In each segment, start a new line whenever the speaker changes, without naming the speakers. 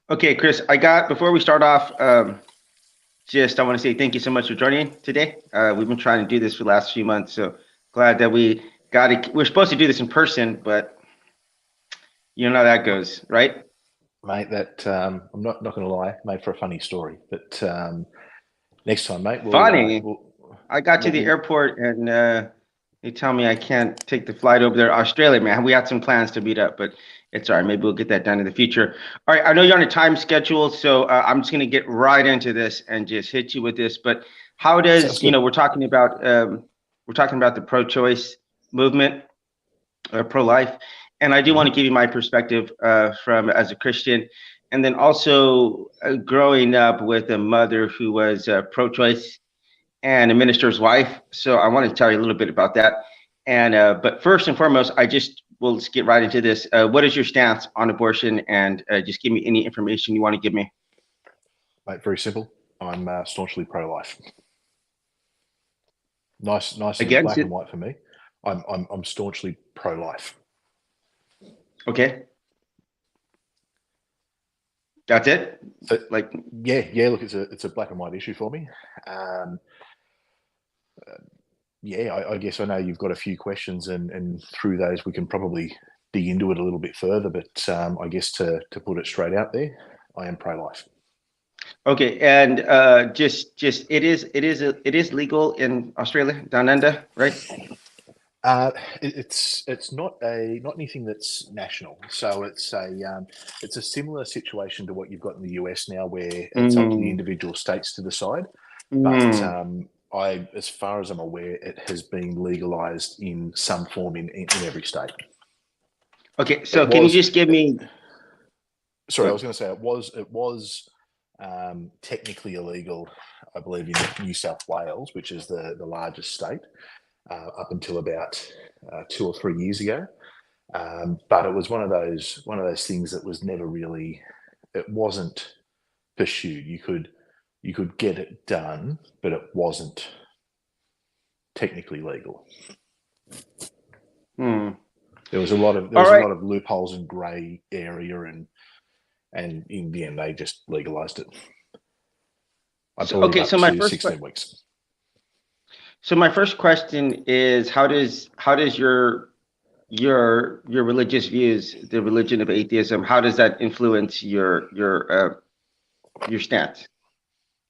Okay, Chris, before we start off, just I want to say thank you so much for joining today. We've been trying to do this for the last few months, so glad that we got it. We're supposed to do this in person, but you know how that goes, right?
Mate, that I'm not going to lie, made for a funny story. But next time, mate,
Funny. I got to the
we'll
airport and they tell me I can't take the flight over there to Australia, man. We had some plans to meet up, but it's all right. Maybe we'll get that done in the future. All right, I know you're on a time schedule, so I'm just gonna get right into this and just hit you with this. But how
sounds
does,
good.
we're talking about the pro-choice movement, pro-life, and I do want to
Hmm.
give you my perspective from as a Christian, and then also growing up with a mother who was pro-choice and a minister's wife. So I want to tell you a little bit about that. And but first and foremost, we'll just get right into this. What is your stance on abortion? And just give me any information you want to give me.
Mate, very simple. I'm staunchly pro-life. Nice and
Against
black and
it?
white for me. I'm staunchly pro-life.
Okay, that's it.
So,
Like,
yeah. Look, it's a black and white issue for me. Um, yeah, I guess I know you've got a few questions, and through those we can probably dig into it a little bit further. But I guess to put it straight out there, I am pro-life.
okay, and just it is legal in Australia down under, right?
Uh, it's not anything that's national, so it's a similar situation to what you've got in the US now, where it's up to the
Mm,
individual states to decide. But
mm.
as far as I'm aware, it has been legalized in some form in every state.
Okay,
It
so can you
was,
just give me?
sorry, I was going to say it was technically illegal, I believe, in New South Wales, which is the largest state, up until about 2 or 3 years ago. But it was one of those things that was never really, it wasn't pursued. You could get it done, but it wasn't technically legal.
Hmm.
There
All
was a
right.
lot of loopholes and grey area, and in the end they just legalized it. I
So
believe
okay,
up to 16 weeks.
so my first question is how does your religious views, the religion of atheism, how does that influence your stance?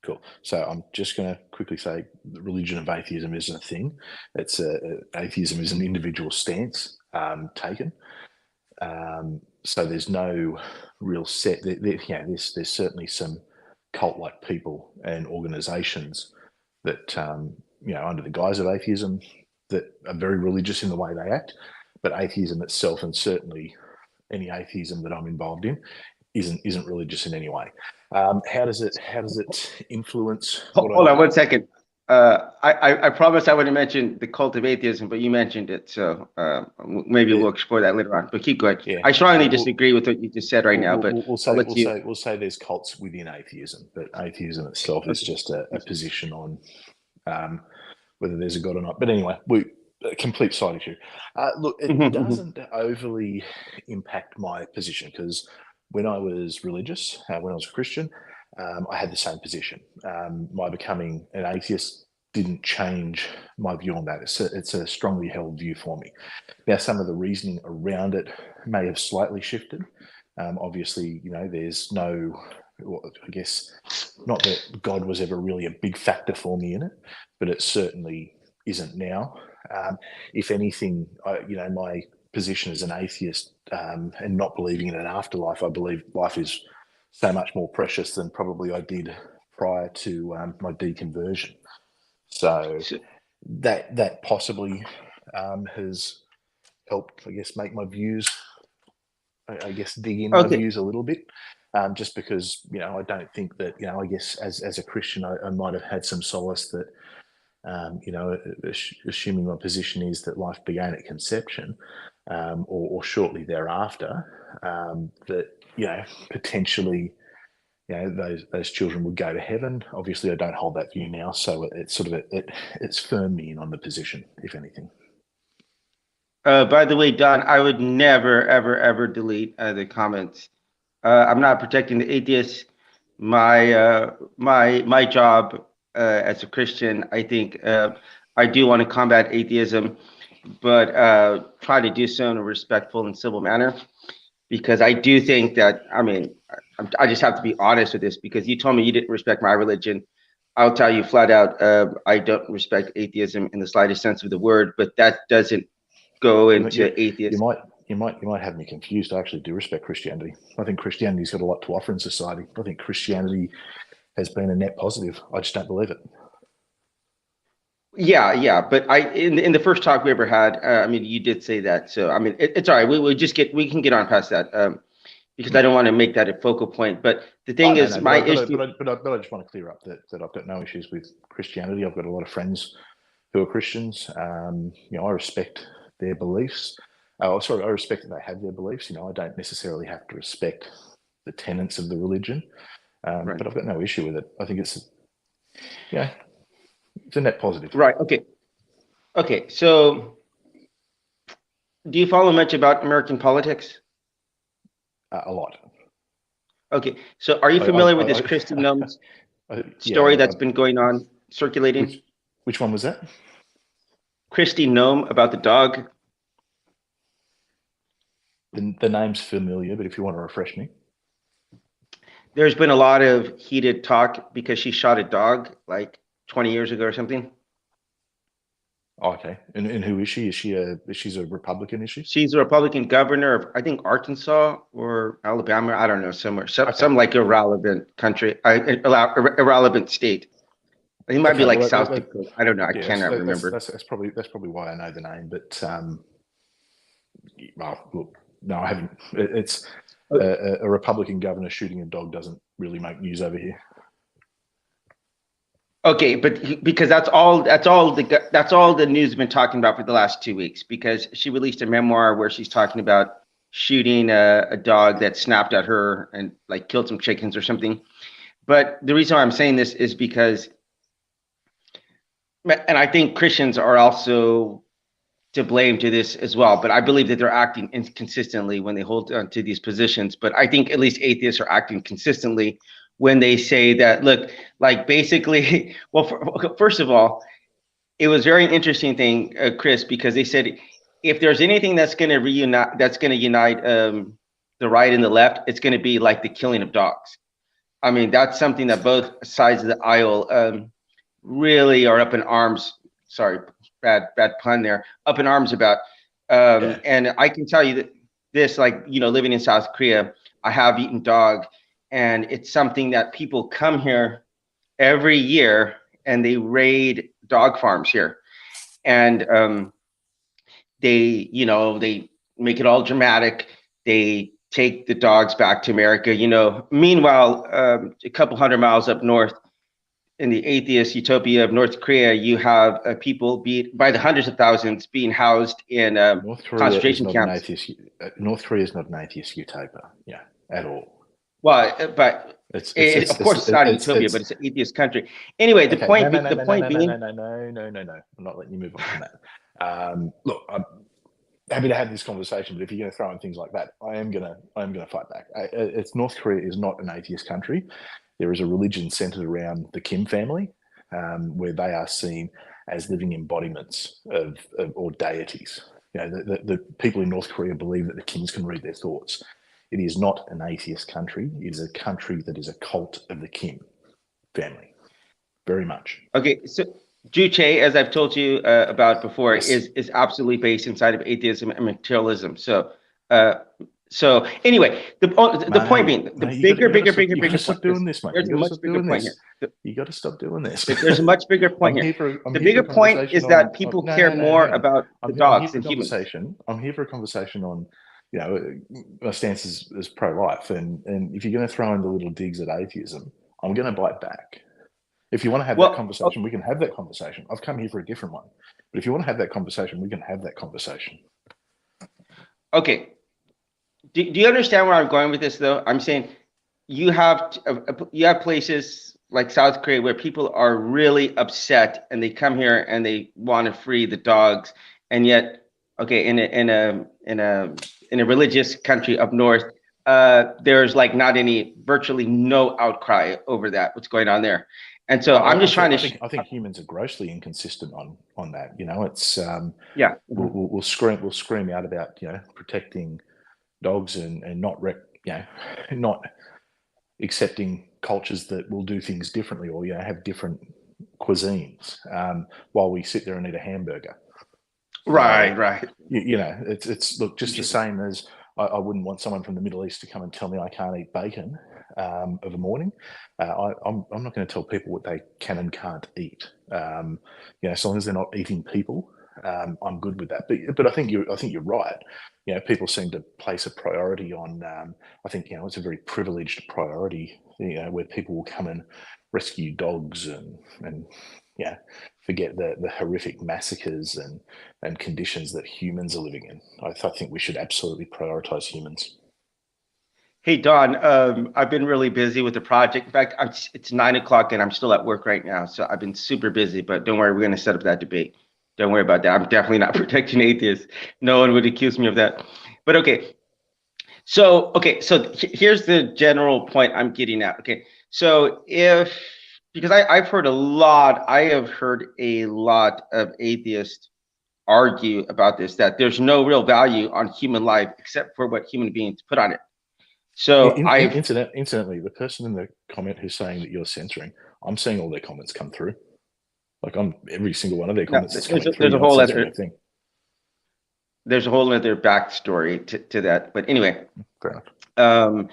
Cool. So I'm just going to quickly say the religion of atheism isn't a thing. Atheism is an individual stance taken. So there's no real set. There's certainly some cult-like people and organisations that under the guise of atheism, that are very religious in the way they act. But atheism itself, and certainly any atheism that I'm involved in, isn't religious in any way. How does it influence what I
Hold on
do?
one second. I promised I wouldn't mention the cult of atheism, but you mentioned it, so maybe we'll
It,
explore that later on. But keep going.
yeah,
I strongly
we'll,
disagree with what you just said right
we'll,
now, but
we'll, we'll
I'll
say
let
we'll
you.
say we'll say there's cults within atheism, but atheism itself is
Okay.
just a position on um, whether there's a god or not. But anyway, we a complete side issue. Look, it
Mhm, mhm.
doesn't overly impact my position, because when I was religious, when I was a Christian, I had the same position. My becoming an atheist didn't change my view on that. It's a strongly held view for me. Now, some of the reasoning around it may have slightly shifted. Obviously, there's no, well, I guess, not that God was ever really a big factor for me in it, but it certainly isn't now. Um, if anything, my position as an atheist, and not believing in an afterlife, I believe life is so much more precious than probably I did prior to my deconversion. So
So,
that possibly has helped, I guess, make my views, I guess, dig in my
okay.
views a little bit. Just because, I don't think that, I guess as a Christian, I might have had some solace that, assuming my position is that life began at conception, or shortly thereafter, that, potentially, those children would go to heaven. Obviously, I don't hold that view now, so it's sort of it's firmed me in on the position, if anything.
By the way, Don, I would never, ever, ever delete the comments. I'm not protecting the atheists. My job as a Christian, I think I do want to combat atheism, but try to do so in a respectful and civil manner. Because I do think that, I mean, I just have to be honest with this, because you told me you didn't respect my religion. I'll tell you flat out, I don't respect atheism in the slightest sense of the word, but that doesn't go into
You
atheism.
might have me confused. I actually do respect Christianity. I think Christianity's got a lot to offer in society. I think Christianity has been a net positive. I just don't believe it.
Yeah, but in the first talk we ever had, I mean, you did say that, so I mean, it's all right. We can get on past that, because I don't want to make that a focal point. But the thing is, my issue.
But I just want to clear up that I've got no issues with Christianity. I've got a lot of friends who are Christians. I respect their beliefs. Oh, sorry, I respect that they have their beliefs. I don't necessarily have to respect the tenets of the religion,
Right.
but I've got no issue with it. I think it's a net positive.
Right. Okay. So, do you follow much about American politics?
A lot.
Okay. So, are you familiar with this Kristi Noem's story that's been going on, circulating?
Which one was that?
Kristi Noem, about the dog.
The name's familiar, but if you want to refresh me.
There's been a lot of heated talk because she shot a dog like 20 years ago or something.
Okay. And who is she? She's a Republican, is she?
She's a Republican governor of, I think, Arkansas or Alabama. I don't know, somewhere. Some like irrelevant country, irrelevant state. I think it might be like South Dakota. I don't know. I cannot remember.
That's probably why I know the name. But well, look, no, I haven't. It's a Republican governor shooting a dog doesn't really make news over here.
Okay, but because that's all the news has been talking about for the last 2 weeks, because she released a memoir where she's talking about shooting a dog that snapped at her and like killed some chickens or something. But the reason why I'm saying this is because, and I think Christians are also to blame to this as well, but I believe that they're acting inconsistently when they hold on to these positions. But I think at least atheists are acting consistently when they say that, look, like basically, well, first of all, it was very interesting thing, Chris, because they said if there's anything that's going to reunite, the right and the left, it's going to be like the killing of dogs. I mean, that's something that both sides of the aisle really are up in arms. Sorry, bad pun there. Up in arms about. And I can tell you that this, like, living in South Korea, I have eaten dog. And it's something that people come here every year and they raid dog farms here. And they make it all dramatic. They take the dogs back to America. Meanwhile, a couple hundred miles up north in the atheist utopia of North Korea, you have people by the hundreds of thousands being housed in concentration camps.
North Korea is not an atheist utopia, at all.
Well, but of course it's not a utopia, but it's an atheist country. Anyway, the point being,
no. I'm not letting you move on from that. Look, I'm happy to have this conversation, but if you're going to throw in things like that, I am going to fight back. North Korea is not an atheist country. There is a religion centered around the Kim family, where they are seen as living embodiments of or deities. The people in North Korea believe that the Kims can read their thoughts. It is not an atheist country. It is a country that is a cult of the Kim family, very much.
Okay, so Juche, as I've told you about before, yes, is absolutely based inside of atheism and materialism. So anyway, the point being, the bigger.
Stop doing this, mate. You got to stop doing this. You got to stop doing this.
There's a much bigger point here. The bigger point is that people care more about the dogs than humans.
I'm here for a conversation on. My stance is pro-life, and if you're going to throw in the little digs at atheism, I'm going to bite back. If you want to have that conversation, we can have that conversation. I've come here for a different one, but if you want to have that conversation, we can have that conversation.
Okay. Do you understand where I'm going with this, though? I'm saying you have places like South Korea where people are really upset, and they come here and they want to free the dogs, and yet, okay, in a religious country up north, there's like not any, virtually no outcry over that, what's going on there. And so I'm just trying to,
I think humans are grossly inconsistent on that. You know, it's
yeah.
we'll scream out about protecting dogs and not not accepting cultures that will do things differently or have different cuisines, while we sit there and eat a hamburger.
Right, right.
It's look, just the same as I wouldn't want someone from the Middle East to come and tell me I can't eat bacon of a morning. I'm not going to tell people what they can and can't eat. As long as they're not eating people, I'm good with that. But I think you're right. People seem to place a priority on. I think it's a very privileged priority. Where people will come and rescue dogs and forget the horrific massacres and conditions that humans are living in. I think we should absolutely prioritize humans.
Hey, Don, I've been really busy with the project. In fact, it's 9 o'clock and I'm still at work right now. So I've been super busy, but don't worry, we're going to set up that debate. Don't worry about that. I'm definitely not protecting atheists. No one would accuse me of that. But okay. So here's the general point I'm getting at. Okay. So because I have heard a lot of atheists argue about this, that there's no real value on human life except for what human beings put on it. So
Incidentally, the person in the comment who's saying that you're censoring, I'm seeing all their comments come through. Like every single one of their comments is coming through.
There's a whole other thing. There's a whole other backstory to that. But anyway, the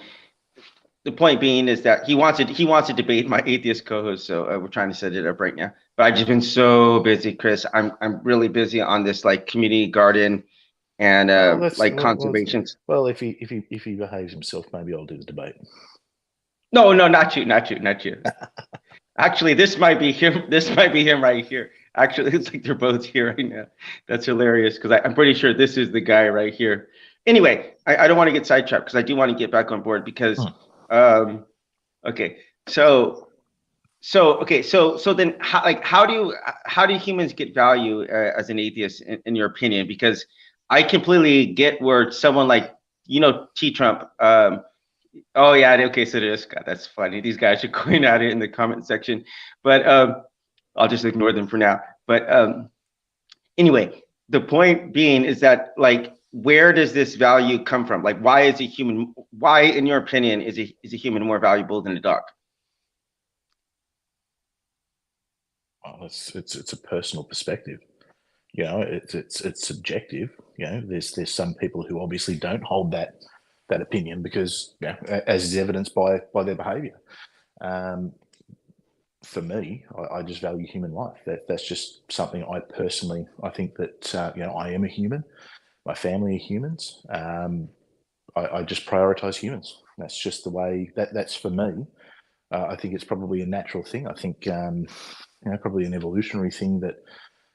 point being is that he wants to debate my atheist co-host. So we're trying to set it up right now. But I've just been so busy, Chris. I'm really busy on this like community garden and conservation.
Well, if he behaves himself, maybe I'll do the debate.
No, not you. Actually, this might be him. This might be him right here. Actually, it's like they're both here right now. That's hilarious because I'm pretty sure this is the guy right here. Anyway, I don't want to get sidetracked because I do want to get back on board because, okay. So then how do humans get value as an atheist in your opinion? Because I completely get where someone like, T. Trump, oh yeah, okay, so there's, God, that's funny. These guys are going at it in the comment section, but I'll just ignore them for now. But anyway, the point being is that like, where does this value come from? Like, why, in your opinion, is a human more valuable than a dog?
Well, it's a personal perspective. It's subjective. There's some people who obviously don't hold that opinion because, as is evidenced by their behaviour. For me, I just value human life. That's just something I think that I am a human. My family are humans. I just prioritise humans. That's just the way that's for me. I think it's probably a natural thing. I think probably an evolutionary thing that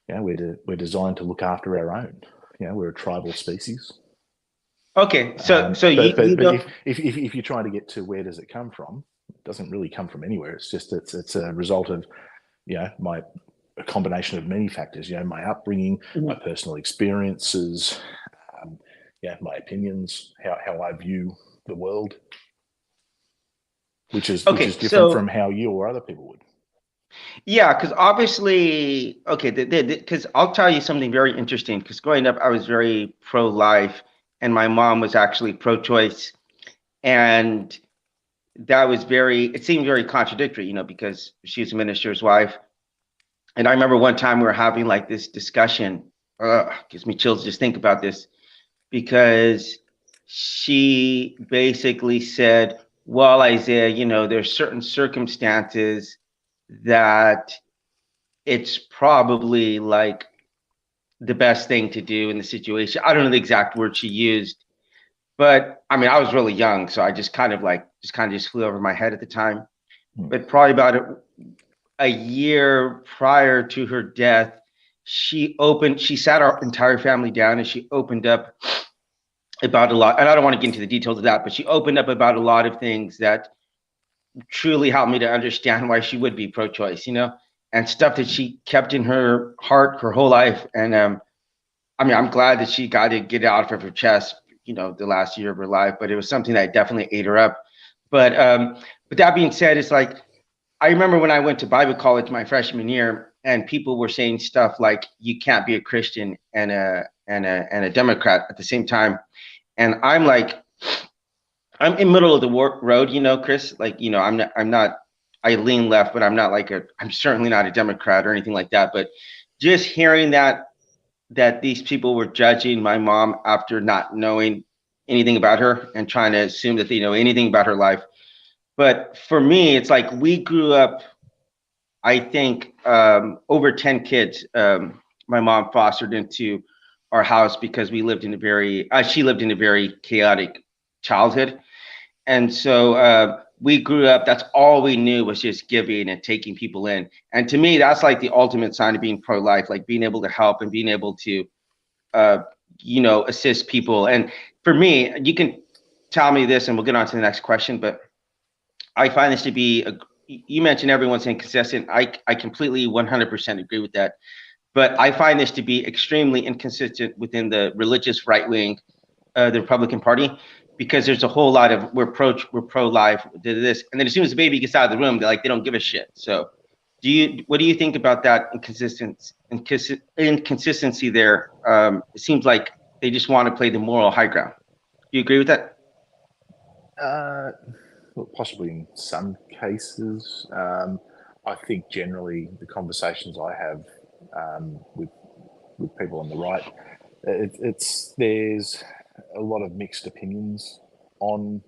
we're designed to look after our own. We're a tribal species.
Okay,
if you're trying to get to where does it come from, it doesn't really come from anywhere. It's just it's a result of a combination of many factors. My upbringing, my personal experiences, my opinions, how I view the world, which is different from how you or other people would.
Yeah, because obviously, okay, because I'll tell you something very interesting. Because growing up, I was very pro-life, and my mom was actually pro-choice, and it seemed very contradictory, because she was a minister's wife. And I remember one time we were having like this discussion. Gives me chills just think about this, because she basically said, "Well, Isaiah, there's certain circumstances that it's probably like the best thing to do in the situation." I don't know the exact word she used, but I mean, I was really young, so I just kind of flew over my head at the time. But probably about a year prior to her death, she sat our entire family down and she opened up about a lot. And I don't want to get into the details of that, but she opened up about a lot of things that truly helped me to understand why she would be pro-choice, and stuff that she kept in her heart her whole life. And I mean, I'm glad that she got to get it out of her chest, the last year of her life, but it was something that definitely ate her up. But that being said, it's like I remember when I went to Bible college my freshman year, and people were saying stuff like you can't be a Christian and a Democrat at the same time, and I'm like, I'm in middle of the road, Chris. Like, I'm not. I lean left, but I'm certainly not a Democrat or anything like that. But just hearing that these people were judging my mom after not knowing anything about her and trying to assume that they know anything about her life. But for me, it's like we grew up, I think, over 10 kids. My mom fostered into our house because she lived in a very chaotic childhood. And so we grew up, that's all we knew was just giving and taking people in. And to me, that's like the ultimate sign of being pro-life, like being able to help and being able to, uh, assist people. And for me, you can tell me this and we'll get on to the next question, but I find this to be, you mentioned everyone's inconsistent. I completely 100% agree with that. But I find this to be extremely inconsistent within the religious right wing, the Republican Party, because there's a whole lot of we're pro life, did this, and then as soon as the baby gets out of the room, they don't give a shit. So, what do you think about that inconsistency there? It seems like they just want to play the moral high ground. Do you agree with that?
Uh, well, possibly in some cases. I think generally the conversations I have with people on the right, there's a lot of mixed opinions on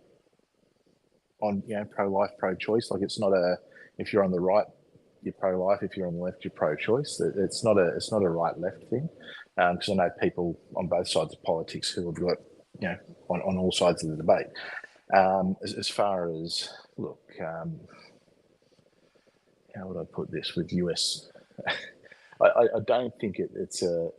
pro-life, pro-choice. Like it's not if you're on the right, you're pro-life. If you're on the left, you're pro-choice. It's not a right-left thing. Because I know people on both sides of politics who have got on all sides of the debate. As far as look, how would I put this with US? I don't think it's a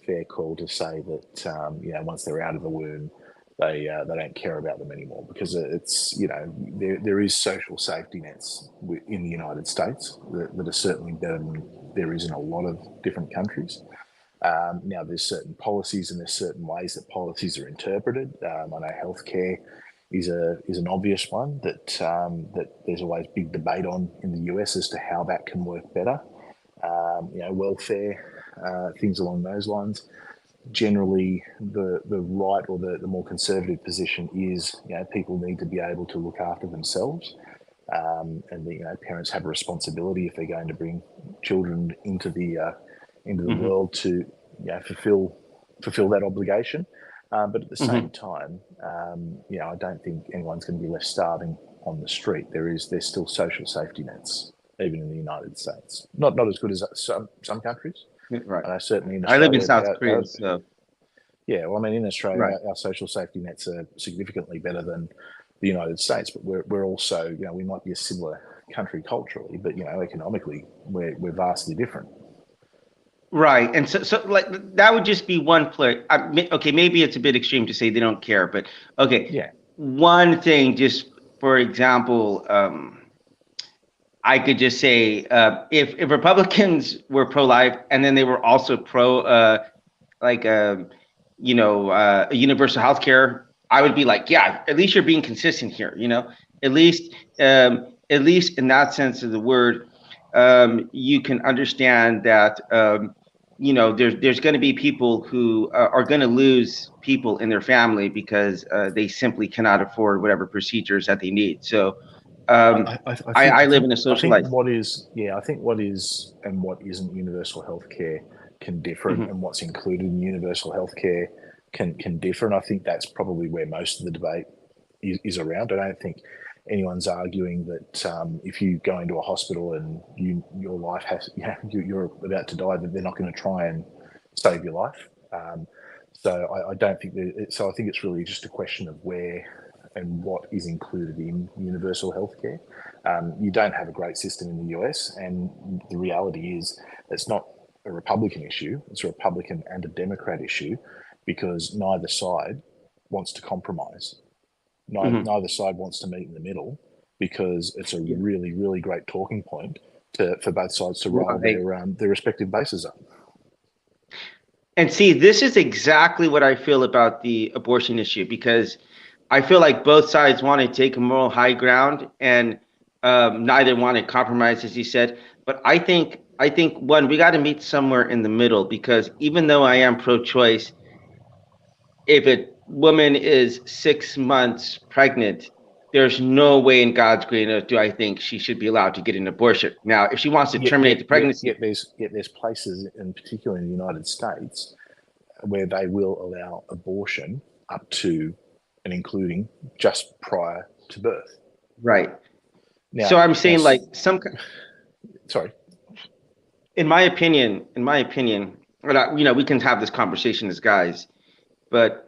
fair call to say that once they're out of the womb, they don't care about them anymore, because it's there is social safety nets in the United States that are certainly better than there is in a lot of different countries. Now there's certain policies and there's certain ways that policies are interpreted. I know healthcare is an obvious one that there's always big debate on in the US as to how that can work better. Welfare, things along those lines. Generally, the right or the more conservative position is people need to be able to look after themselves, and parents have a responsibility if they're going to bring children into the
Mm-hmm.
world to fulfill that obligation. But at the same
Mm-hmm.
time, I don't think anyone's going to be left starving on the street. There's still social safety nets, even in the United States. Not as good as some countries.
Right.
And certainly in
I live in
Australia,
South Korea, so
yeah. Well, I mean, in Australia,
right.
our social safety nets are significantly better than the United States, but we're also we might be a similar country culturally, but economically we're vastly different.
Right. And so like that would just be one play. Okay, maybe it's a bit extreme to say they don't care, but okay.
Yeah,
One thing, just for example, I could just say if Republicans were pro-life and then they were also pro like a universal health care, I would be like, yeah, at least you're being consistent here, at least at least in that sense of the word, you can understand that there's going to be people who are going to lose people in their family because they simply cannot afford whatever procedures that they need. So
I think
I live in a
I
social
think
life.
I think what is and what isn't universal healthcare can differ,
Hmm.
and what's included in universal healthcare can differ. And I think that's probably where most of the debate is around. I don't think anyone's arguing that if you go into a hospital and your life has you're about to die, that they're not going to try and save your life. So I don't think that. So I think it's really just a question of where and what is included in universal healthcare. You don't have a great system in the US, and the reality is it's not a Republican issue; it's a Republican and a Democrat issue, because neither side wants to compromise.
Hmm.
Neither side wants to meet in the middle, because it's a
Yeah.
really, really great talking point for both sides to roll
Right.
their respective bases up.
And see, this is exactly what I feel about the abortion issue because I feel like both sides want to take a moral high ground and neither want to compromise, as you said. But I think one, we got to meet somewhere in the middle because even though I am pro-choice, if a woman is 6 months pregnant, there's no way in God's green earth do I think she should be allowed to get an abortion. Now, if she wants to
Yet,
terminate
yet,
the
yet,
pregnancy,
yet there's places, in particular in the United States, where they will allow abortion up to and including just prior to birth.
right? So
Now,
I'm
now,
saying like
sorry.
in my opinion, we can have this conversation as guys, but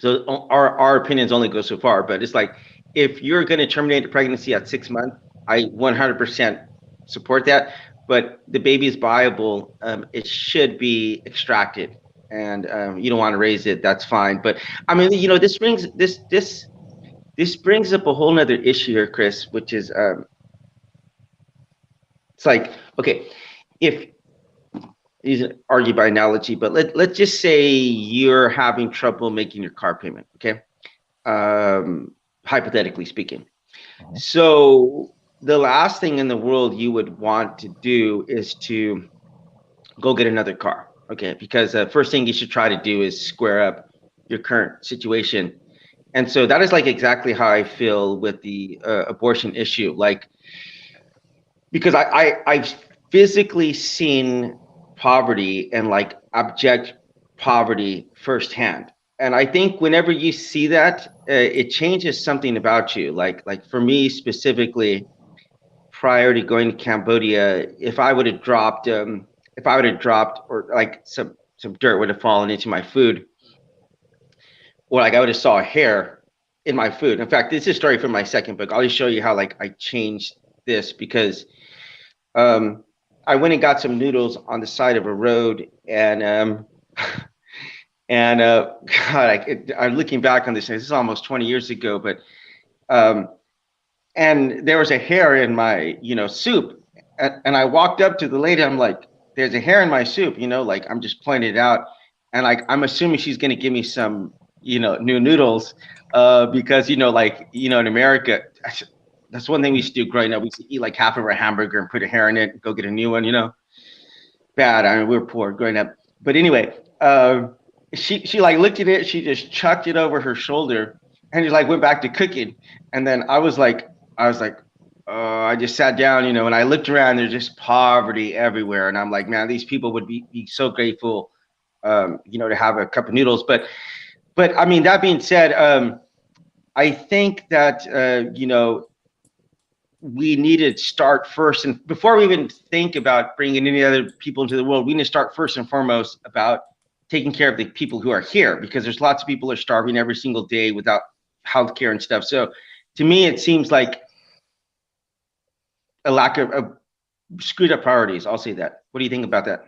so our opinions only go so far. But it's like if you're going to terminate a pregnancy at 6 months, I 100% support that. But the baby is viable. It should be extracted, and you don't want to raise it. That's fine. But I mean, this brings up a whole nother issue here, Chris, which is it's like okay, if you argue by analogy, but let's just say you're having trouble making your car payment, okay? Hypothetically speaking.
Uh-huh.
So the last thing in the world you would want to do is to go get another car, okay? Because the first thing you should try to do is square up your current situation. And so that is like exactly how I feel with the abortion issue. Like, because I've physically seen poverty and like abject poverty firsthand. And I think whenever you see that, it changes something about you. Like for me specifically, prior to going to Cambodia, if I would have dropped, or like some dirt would have fallen into my food, or like I would have saw a hair in my food. In fact, this is a story from my second book. I'll just show you how like I changed this because um, I went and got some noodles on the side of a road, and and God, I'm looking back on this. This is almost 20 years ago, but um, and there was a hair in my soup, and I walked up to the lady. I'm like, "There's a hair in my soup," like I'm just pointing it out, and like I'm assuming she's gonna give me some new noodles, because like in America. That's one thing we used to do growing up. We used to eat like half of a hamburger and put a hair in it, and go get a new one. Bad. I mean, we were poor growing up. But anyway, she like looked at it. She just chucked it over her shoulder, and just like went back to cooking. And then I was like, I just sat down, and I looked around. There's just poverty everywhere, and I'm like, man, these people would be so grateful, to have a cup of noodles. But I mean, that being said, I think that we need to start first, and before we even think about bringing any other people into the world, we need to start first and foremost about taking care of the people who are here, because there's lots of people who are starving every single day without health care and stuff. So to me, it seems like a lack of screwed up priorities. I'll say that. What do you think about that?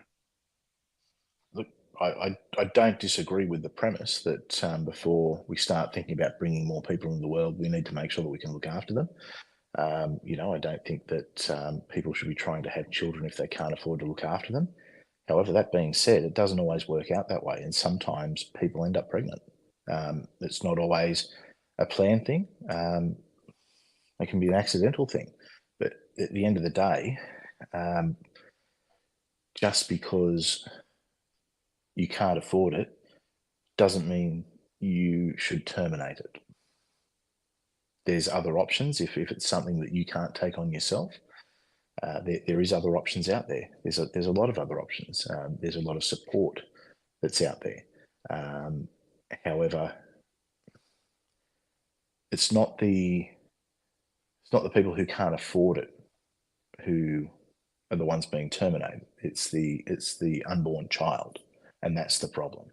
Look, I don't disagree with the premise that before we start thinking about bringing more people into the world, we need to make sure that we can look after them. I don't think that people should be trying to have children if they can't afford to look after them. However, that being said, it doesn't always work out that way, and sometimes people end up pregnant. It's not always a planned thing. It can be an accidental thing. But at the end of the day, um, just because you can't afford it doesn't mean you should terminate it. There's other options if it's something that you can't take on yourself. There is other options out there. There's a lot of other options. There's a lot of support that's out there. However, it's not the people who can't afford it who are the ones being terminated. It's the unborn child, and that's the problem.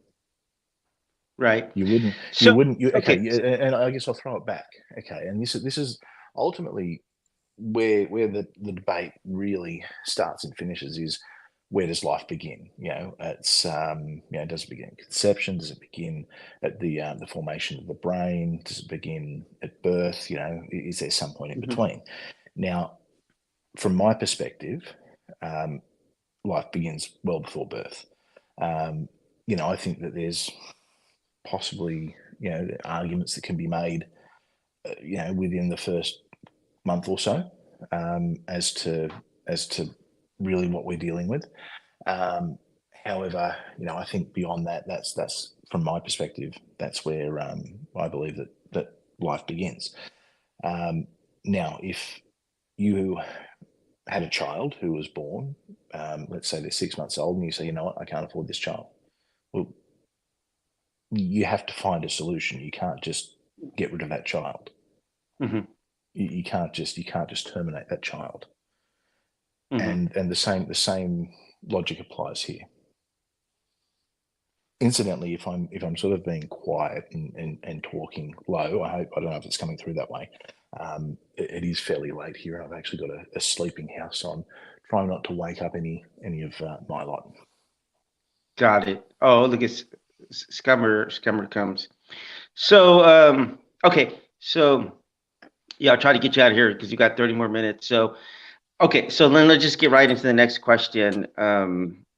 Right.
You
So
wouldn't. Okay,
okay.
and I guess I'll throw it back. Okay, and this is ultimately where the debate really starts and finishes is where does life begin? It's does it begin at conception? Does it begin at the formation of the brain? Does it begin at birth? Is there some point in
Mhm.
between? Now, from my perspective, life begins well before birth. Um, I think that there's possibly, arguments that can be made, within the first month or so, as to really what we're dealing with. However, I think beyond that, that's from my perspective, that's where I believe that life begins. Now, if you had a child who was born, let's say they're 6 months old, and you say, you know what, I can't afford this child. Well, you have to find a solution. You can't just get rid of that child.
Mm-hmm.
You can't just terminate that child.
Mm-hmm.
And the same logic applies here. Incidentally, if I'm sort of being quiet and talking low, I don't know if it's coming through that way. It is fairly late here. I've actually got a sleeping house on, trying not to wake up any of my lot.
Got it. Oh, look at Scummer comes. So, okay. So, yeah, I'll try to get you out of here because you got 30 more minutes. So, okay. So then let's just get right into the next question.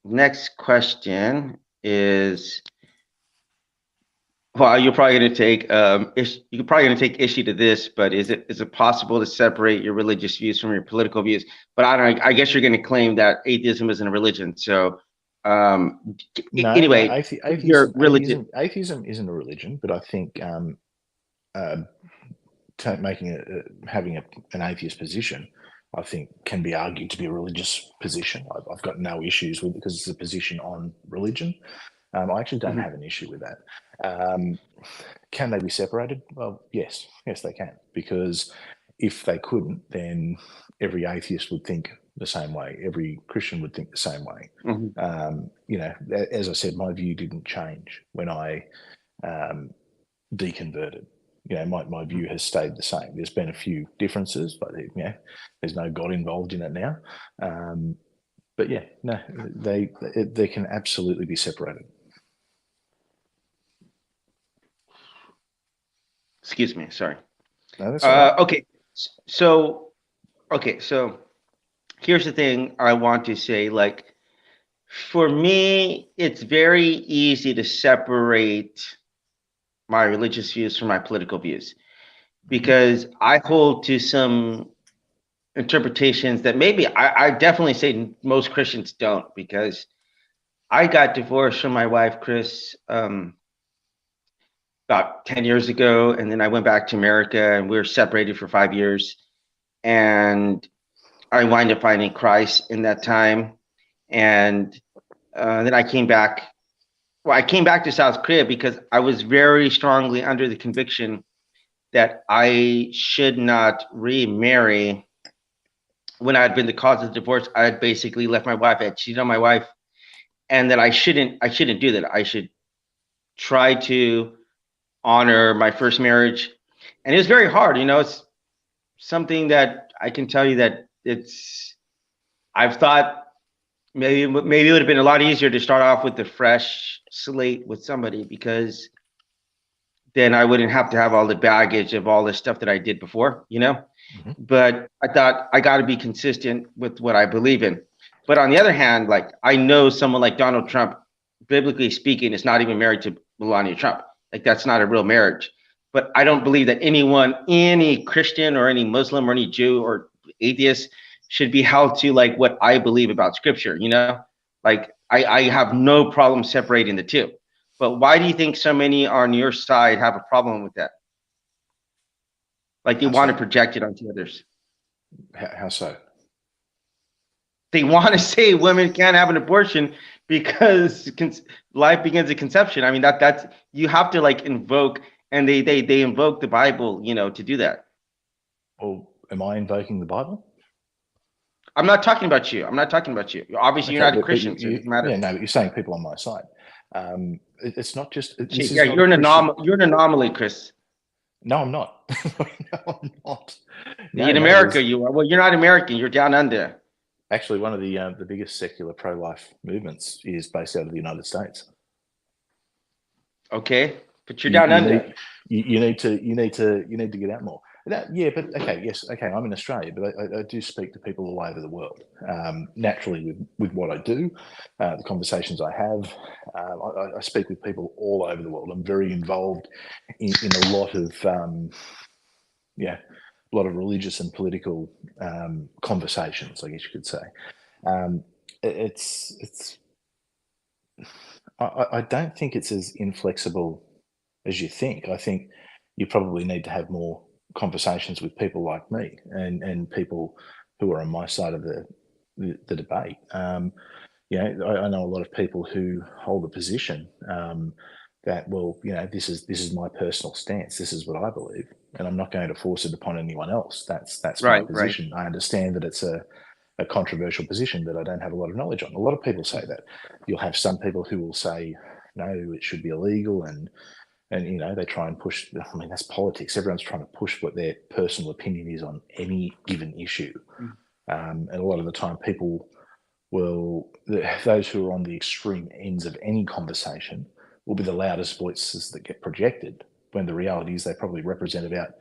Next question is, well, you're probably going to take you're probably going to take issue to this, but is it possible to separate your religious views from your political views? But I don't know, I guess you're going to claim that atheism isn't a religion. So
No,
anyway, your religion.
atheism isn't a religion, but I think having an atheist position, I think, can be argued to be a religious position. I've got no issues with it because it's a position on religion. I actually don't have an issue with that. Can they be separated? Well, yes, they can. Because if they couldn't, then every atheist would think the same way. Every Christian would think the same way. As I said, my view didn't change when I deconverted. My view has stayed the same. There's been a few differences, but there's no God involved in it now. But yeah, no, they can absolutely be separated.
Excuse me, sorry.
No, that's all right.
Okay, so here's the thing I want to say. Like, for me, it's very easy to separate my religious views from my political views because I hold to some interpretations that maybe I definitely say most Christians don't, because I got divorced from my wife, Chris, about 10 years ago. And then I went back to America and we were separated for 5 years. And I wind up finding Christ in that time. And then I came back. Well, I came back to South Korea because I was very strongly under the conviction that I should not remarry. When I had been the cause of the divorce, I had basically left my wife, I had cheated on my wife, and that I shouldn't do that. I should try to honor my first marriage. And it was very hard. It's something that I can tell you that I've thought maybe it would have been a lot easier to start off with a fresh slate with somebody, because then I wouldn't have to have all the baggage of all the stuff that I did before, But I thought I got to be consistent with what I believe in. But on the other hand, like, I know someone like Donald Trump, biblically speaking, is not even married to Melania Trump. Like, that's not a real marriage. But I don't believe that any Christian or any Muslim or any Jew or atheist should be held to like what I believe about scripture, Like, I have no problem separating the two. But why do you think so many on your side have a problem with that? Like, they want to project it onto others.
How so?
They want to say women can't have an abortion because life begins at conception. I mean, that's you have to like invoke, and they invoke the Bible, to do that.
Well, am I invoking the Bible?
I'm not talking about you. Obviously, you're not a Christian, so it doesn't matter.
Yeah, no, but you're saying people on my side. It's not just.
Yeah, you're an anomaly. You're an anomaly, Chris.
No, I'm not. No, I'm not.
In America, you are. Well, you're not American. You're down under.
Actually, one of the biggest secular pro-life movements is based out of the United States.
Okay, but you're down under.
You need to get out more. Yeah, but okay, yes, okay. I'm in Australia, but I do speak to people all over the world. Naturally, with what I do, the conversations I have, I speak with people all over the world. I'm very involved in a lot of yeah, a lot of religious and political conversations, I guess you could say. Um, it's I don't think it's as inflexible as you think. I think you probably need to have more conversations with people like me and people who are on my side of the debate. I know a lot of people who hold a position that, well, this is my personal stance. This is what I believe, and I'm not going to force it upon anyone else. That's my
Right, right.
position. I understand that it's a controversial position that I don't have a lot of knowledge on. A lot of people say that. You'll have some people who will say, no, it should be illegal, and they try and push. I mean, that's politics. Everyone's trying to push what their personal opinion is on any given issue, and a lot of the time, people those who are on the extreme ends of any conversation will be the loudest voices that get projected. When the reality is, they probably represent about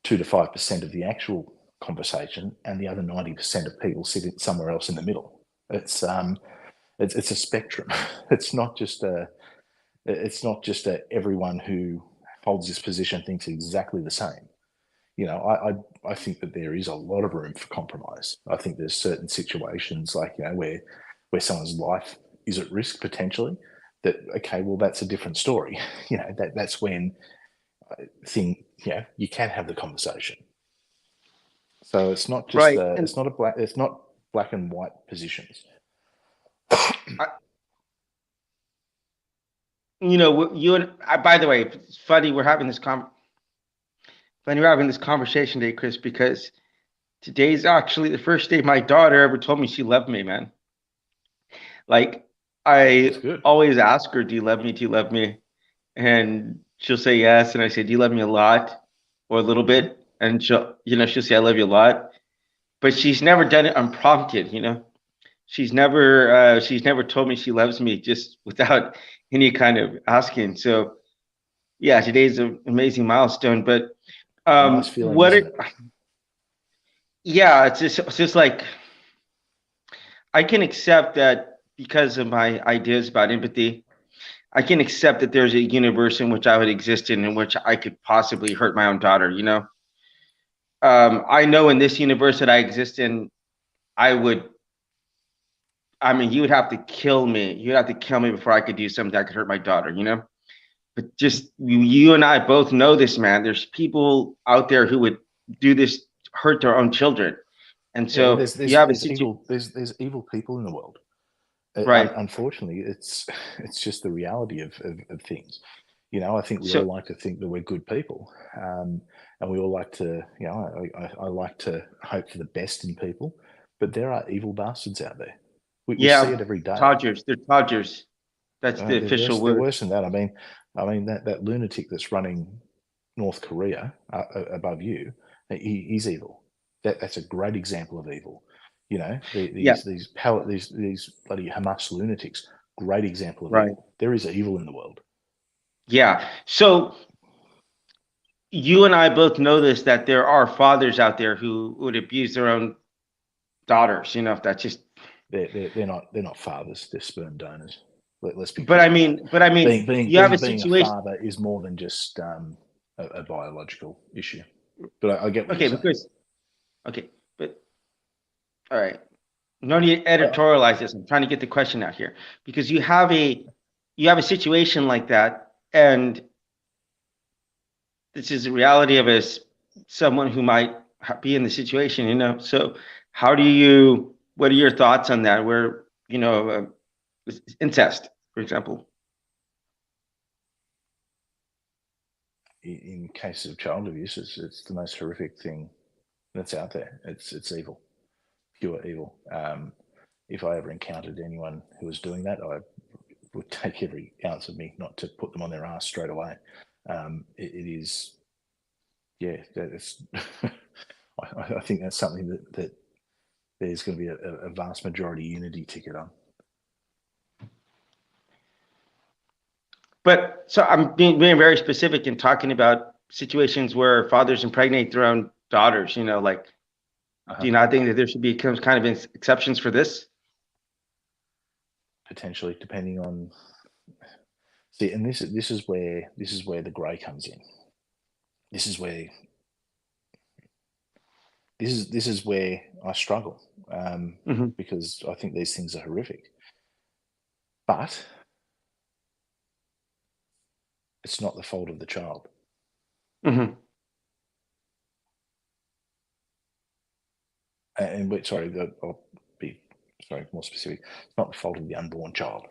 2 to 5% of the actual conversation, and the other 90% of people sitting somewhere else in the middle. It's a spectrum. It's not just everyone who holds this position thinks exactly the same. I think that there is a lot of room for compromise. I think there's certain situations like where someone's life is at risk potentially. That, okay, well, that's a different story. That's when you can have the conversation. So it's not just
Right. And
it's not black and white positions.
I, you and I, by the way, it's funny we're having this conversation today, Chris, because today's actually the first day my daughter ever told me she loved me, man. Like,
That's
I
good.
always ask her, "Do you love me? Do you love me?" And she'll say yes, and I say, "Do you love me a lot or a little
Mhm.
bit?" And she'll say, "I love you a lot," but she's never done it unprompted. She's never told me she loves me just without any kind of asking. So yeah, today's an amazing milestone. But
It's a nice feeling,
what
isn't
it,
it?
yeah, it's just like I can accept that because of my ideas about empathy. I can accept that there's a universe in which I would exist in which I could possibly hurt my own daughter. I know in this universe that I exist in, I would. I mean, you would have to kill me. You'd have to kill me before I could do something that could hurt my daughter. But just you and I both know this, man. There's people out there who would do this, hurt their own children, and
Yeah, well,
so you have a situation,
there's evil people in the world.
right?
Unfortunately, it's just the reality of things. I think we all
So
like to think that we're good people, and we all like to. I like to hope for the best in people, but there are evil bastards out there. We see
yeah,
it every day.
Todgers, they're Todgers. That's the
They're
official
worse. They're
word.
worse than that. I mean that lunatic that's running North Korea above you, he's evil. That's a great example of evil.
Yeah,
These bloody Hamas lunatics. Great example of
right.
evil. There is evil in the world.
Yeah. So you and I both know this that there are fathers out there who would abuse their own daughters. If that's just.
They're not fathers. They're sperm donors. Let's be
But I
clear.
mean, but I mean,
Being being
you have a
being being a
situation.
father is more than just a biological issue. But I get what you're
Okay,
saying.
because okay, but all right. No need to
I,
editorialize this. I'm trying to get the question out here because you have a situation like that, and this is the reality of someone who might be in the situation. So how do you? What are your thoughts on that? Where incest, for example.
in cases of child abuse, it's the most horrific thing that's out there. It's evil, pure evil. If I ever encountered anyone who was doing that, I would take every ounce of me not to put them on their ass straight away. It is, yeah, that's. I think that's something that there's going to be a vast majority unity ticket on.
But so I'm being very specific in talking about situations where fathers impregnate their own daughters, like, do
Uh-huh.
you not think that there should be some kind of exceptions for this?
Potentially, depending on, see, and this is where the grey comes in. This is where this is where I struggle,
Hmm.
because I think these things are horrific. But it's not the fault of the child.
Hmm.
And wait, sorry, I'll be sorry more specific. It's not the fault of the unborn child.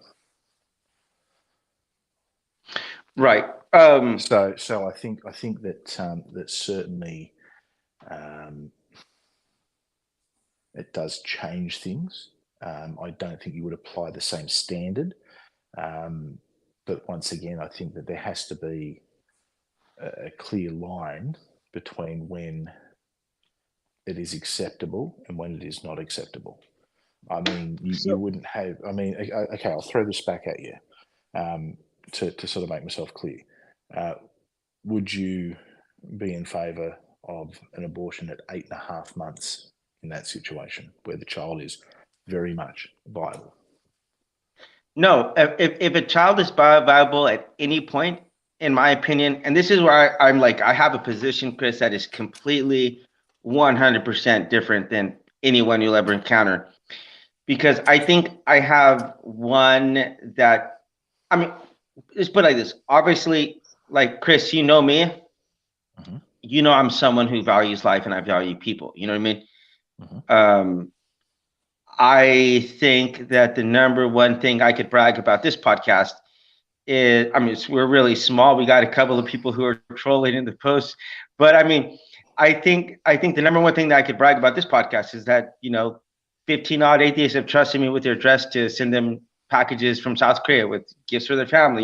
Right.
So I think that that certainly, um, it does change things. I don't think you would apply the same standard, um, but once again, I think that there has to be a clear line between when it is acceptable and when it is not acceptable. I mean, you
So
wouldn't have. I mean, okay, I'll throw this back at you, um, to sort of make myself clear. Uh, would you be in favour of an abortion at 8.5 months in that situation where the child is very much viable?
no, if a child is viable at any point, in my opinion, and this is where I'm like, I have a position, Chris, that is completely 100% different than anyone you'll ever encounter. Because I think I have one that, I mean, let's put it like this. Obviously, like Chris, you know me,
Hmm.
I'm someone who values life and I value people. You know what I mean?
Hmm.
Um, I think that the number one thing I could brag about this podcast is, I mean, we're really small. We got a couple of people who are trolling in the post, but I mean, I think the number one thing that I could brag about this podcast is that 15 odd atheists have trusted me with their address to send them packages from South Korea with gifts for their family.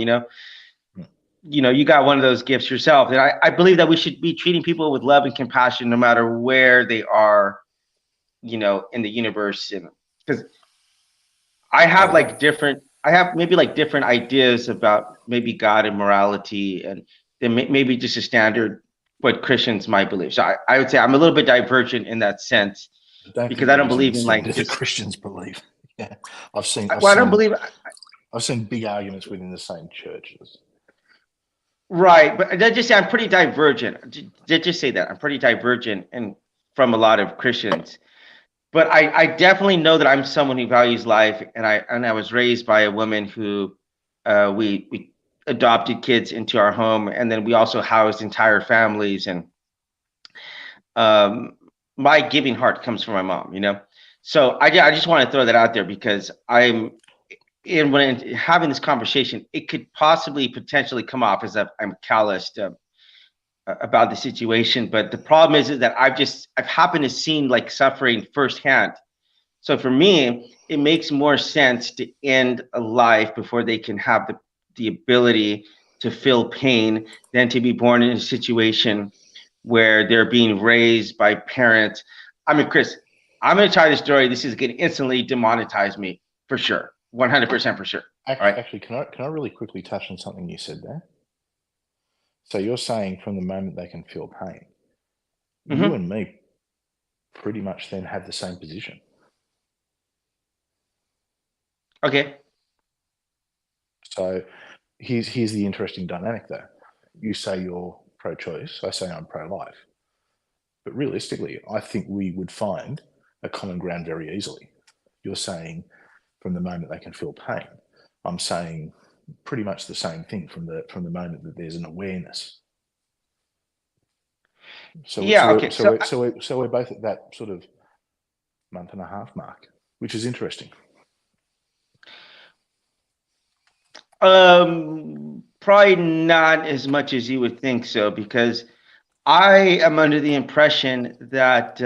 You got one of those gifts yourself, and I believe that we should be treating people with love and compassion no matter where they are, in the universe, and because
I
I have maybe like different ideas about maybe God and morality, and then maybe just a standard what Christians might believe. So I would say I'm a little bit divergent in that sense
don't
because
think
I
you're
don't
using
believe
the
in like
standard that
just,
Christians believe. Yeah, I've seen I've
well, I don't
seen
believe,
I've seen big arguments within the same churches.
right, but I just say I'm pretty divergent. Just say that I'm pretty divergent and from a lot of Christians. But I definitely know that I'm someone who values life, and I was raised by a woman who we adopted kids into our home, and then we also housed entire families. And um, my giving heart comes from my mom. So I just want to throw that out there because when having this conversation, it could possibly potentially come off as if I'm calloused about the situation. But the problem is that I've happened to see like suffering firsthand. So for me, it makes more sense to end a life before they can have the ability to feel pain than to be born in a situation where they're being raised by parents. I mean, Chris, I'm going to tell you the story. This is going to instantly demonetize me for sure, 100% for sure. All right.
Actually, can I really quickly touch on something you said there? So you're saying from the moment they can feel pain, you
Mm-hmm.
and me pretty much then have the same position.
Okay.
So here's the interesting dynamic though. You say you're pro-choice, I say I'm pro-life. But realistically, I think we would find a common ground very easily. You're saying from the moment they can feel pain. I'm saying pretty much the same thing from the moment that there's an awareness.
Yeah. Okay.
So we're both at that sort of month and a half mark, which is interesting.
Probably not as much as you would think so, because I am under the impression that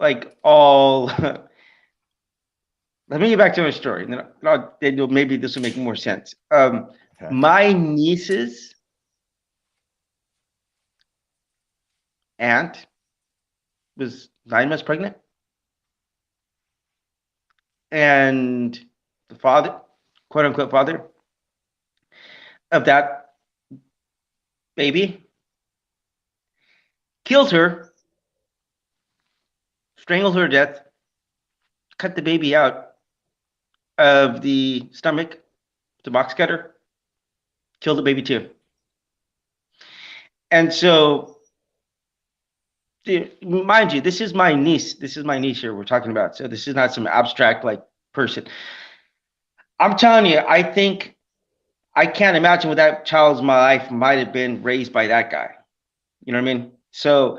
like all let me get back to my story, and then maybe this will make more sense.
Okay.
My niece's aunt was 9 months pregnant, and the father, quote unquote father of that baby, killed her, strangled her to death, cut the baby out of the stomach, the box cutter, killed the baby too. And so, mind you, this is my niece. This is my niece here we're talking about. So this is not some abstract like person. I'm telling you, I think I can't imagine what that child's life might have been raised by that guy. You know what I mean? So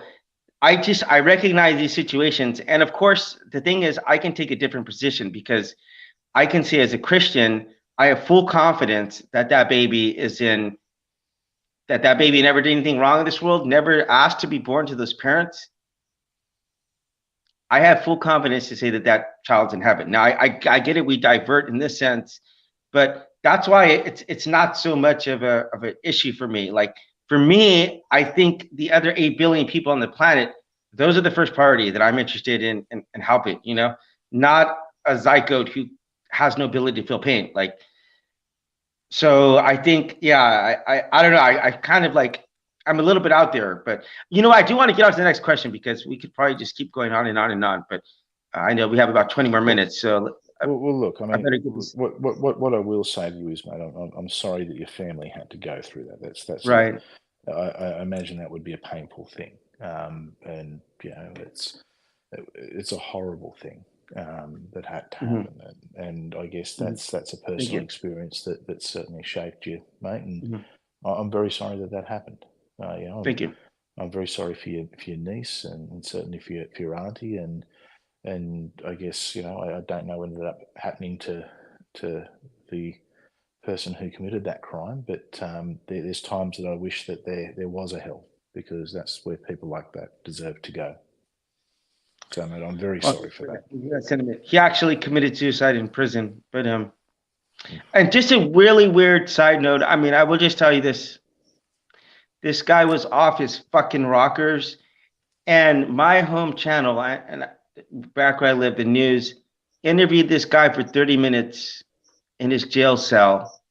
I recognize these situations. And of course, the thing is, I can take a different position because I can say as a Christian, I have full confidence that that baby never did anything wrong in this world, never asked to be born to those parents. I have full confidence to say that that child's in heaven. Now, I get it. We divert in this sense, but that's why it's not so much of an issue for me. Like for me, I think the other 8 billion people on the planet, those are the first priority that I'm interested in helping. You know, not a zygote who has no ability to feel pain. Like, so I think, yeah, I don't know. I kind of like, I'm a little bit out there, but you know, I do want to get on to the next question because we could probably just keep going on and on and on. But I know we have about 20 more minutes, so
well, look, I mean,
better get this.
what I will say to you is, mate, I'm sorry that your family had to go through that. That's
Right.
I imagine that would be a painful thing, and you know, it's a horrible thing that had to happen, and I guess that's a personal experience that certainly shaped you, mate. And I'm very sorry that happened. You know,
Thank you.
I'm very sorry for your niece and certainly for your auntie and I guess, you know, I don't know what ended up happening to the person who committed that crime, but there's times that I wish that there was a hell because that's where people like that deserve to go. So, mate, I'm very sorry for that.
He actually committed suicide in prison, but and just a really weird side note. I mean, I will just tell you this. This guy was off his fucking rockers, and my home channel, back where I lived, the news interviewed this guy for 30 minutes in his jail cell,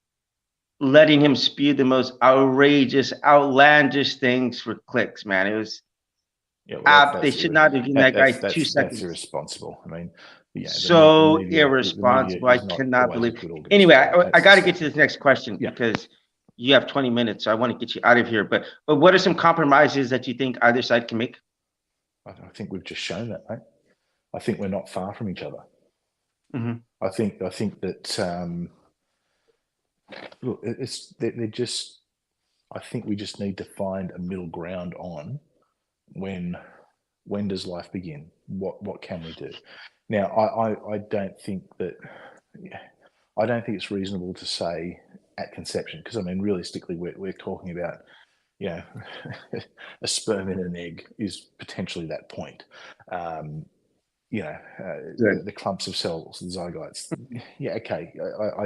letting him spew the most outrageous, outlandish things for clicks, man. It was they should not have given that guy 2 seconds.
That's irresponsible. I mean, yeah,
so irresponsible. I cannot believe. Anyway, I got to get to this next question because you have 20 minutes, so I want to get you out of here. But what are some compromises that you think either side can make?
I think we've just shown that, mate. I think we're not far from each other. I think that look, they're just. I think we just need to find a middle ground on when does life begin? What can we do? Now, I don't think that. I don't think it's reasonable to say at conception because I mean, realistically, we're talking about. You know, a sperm in an egg is potentially that point. You know, the clumps of cells, the zygotes. Yeah, okay.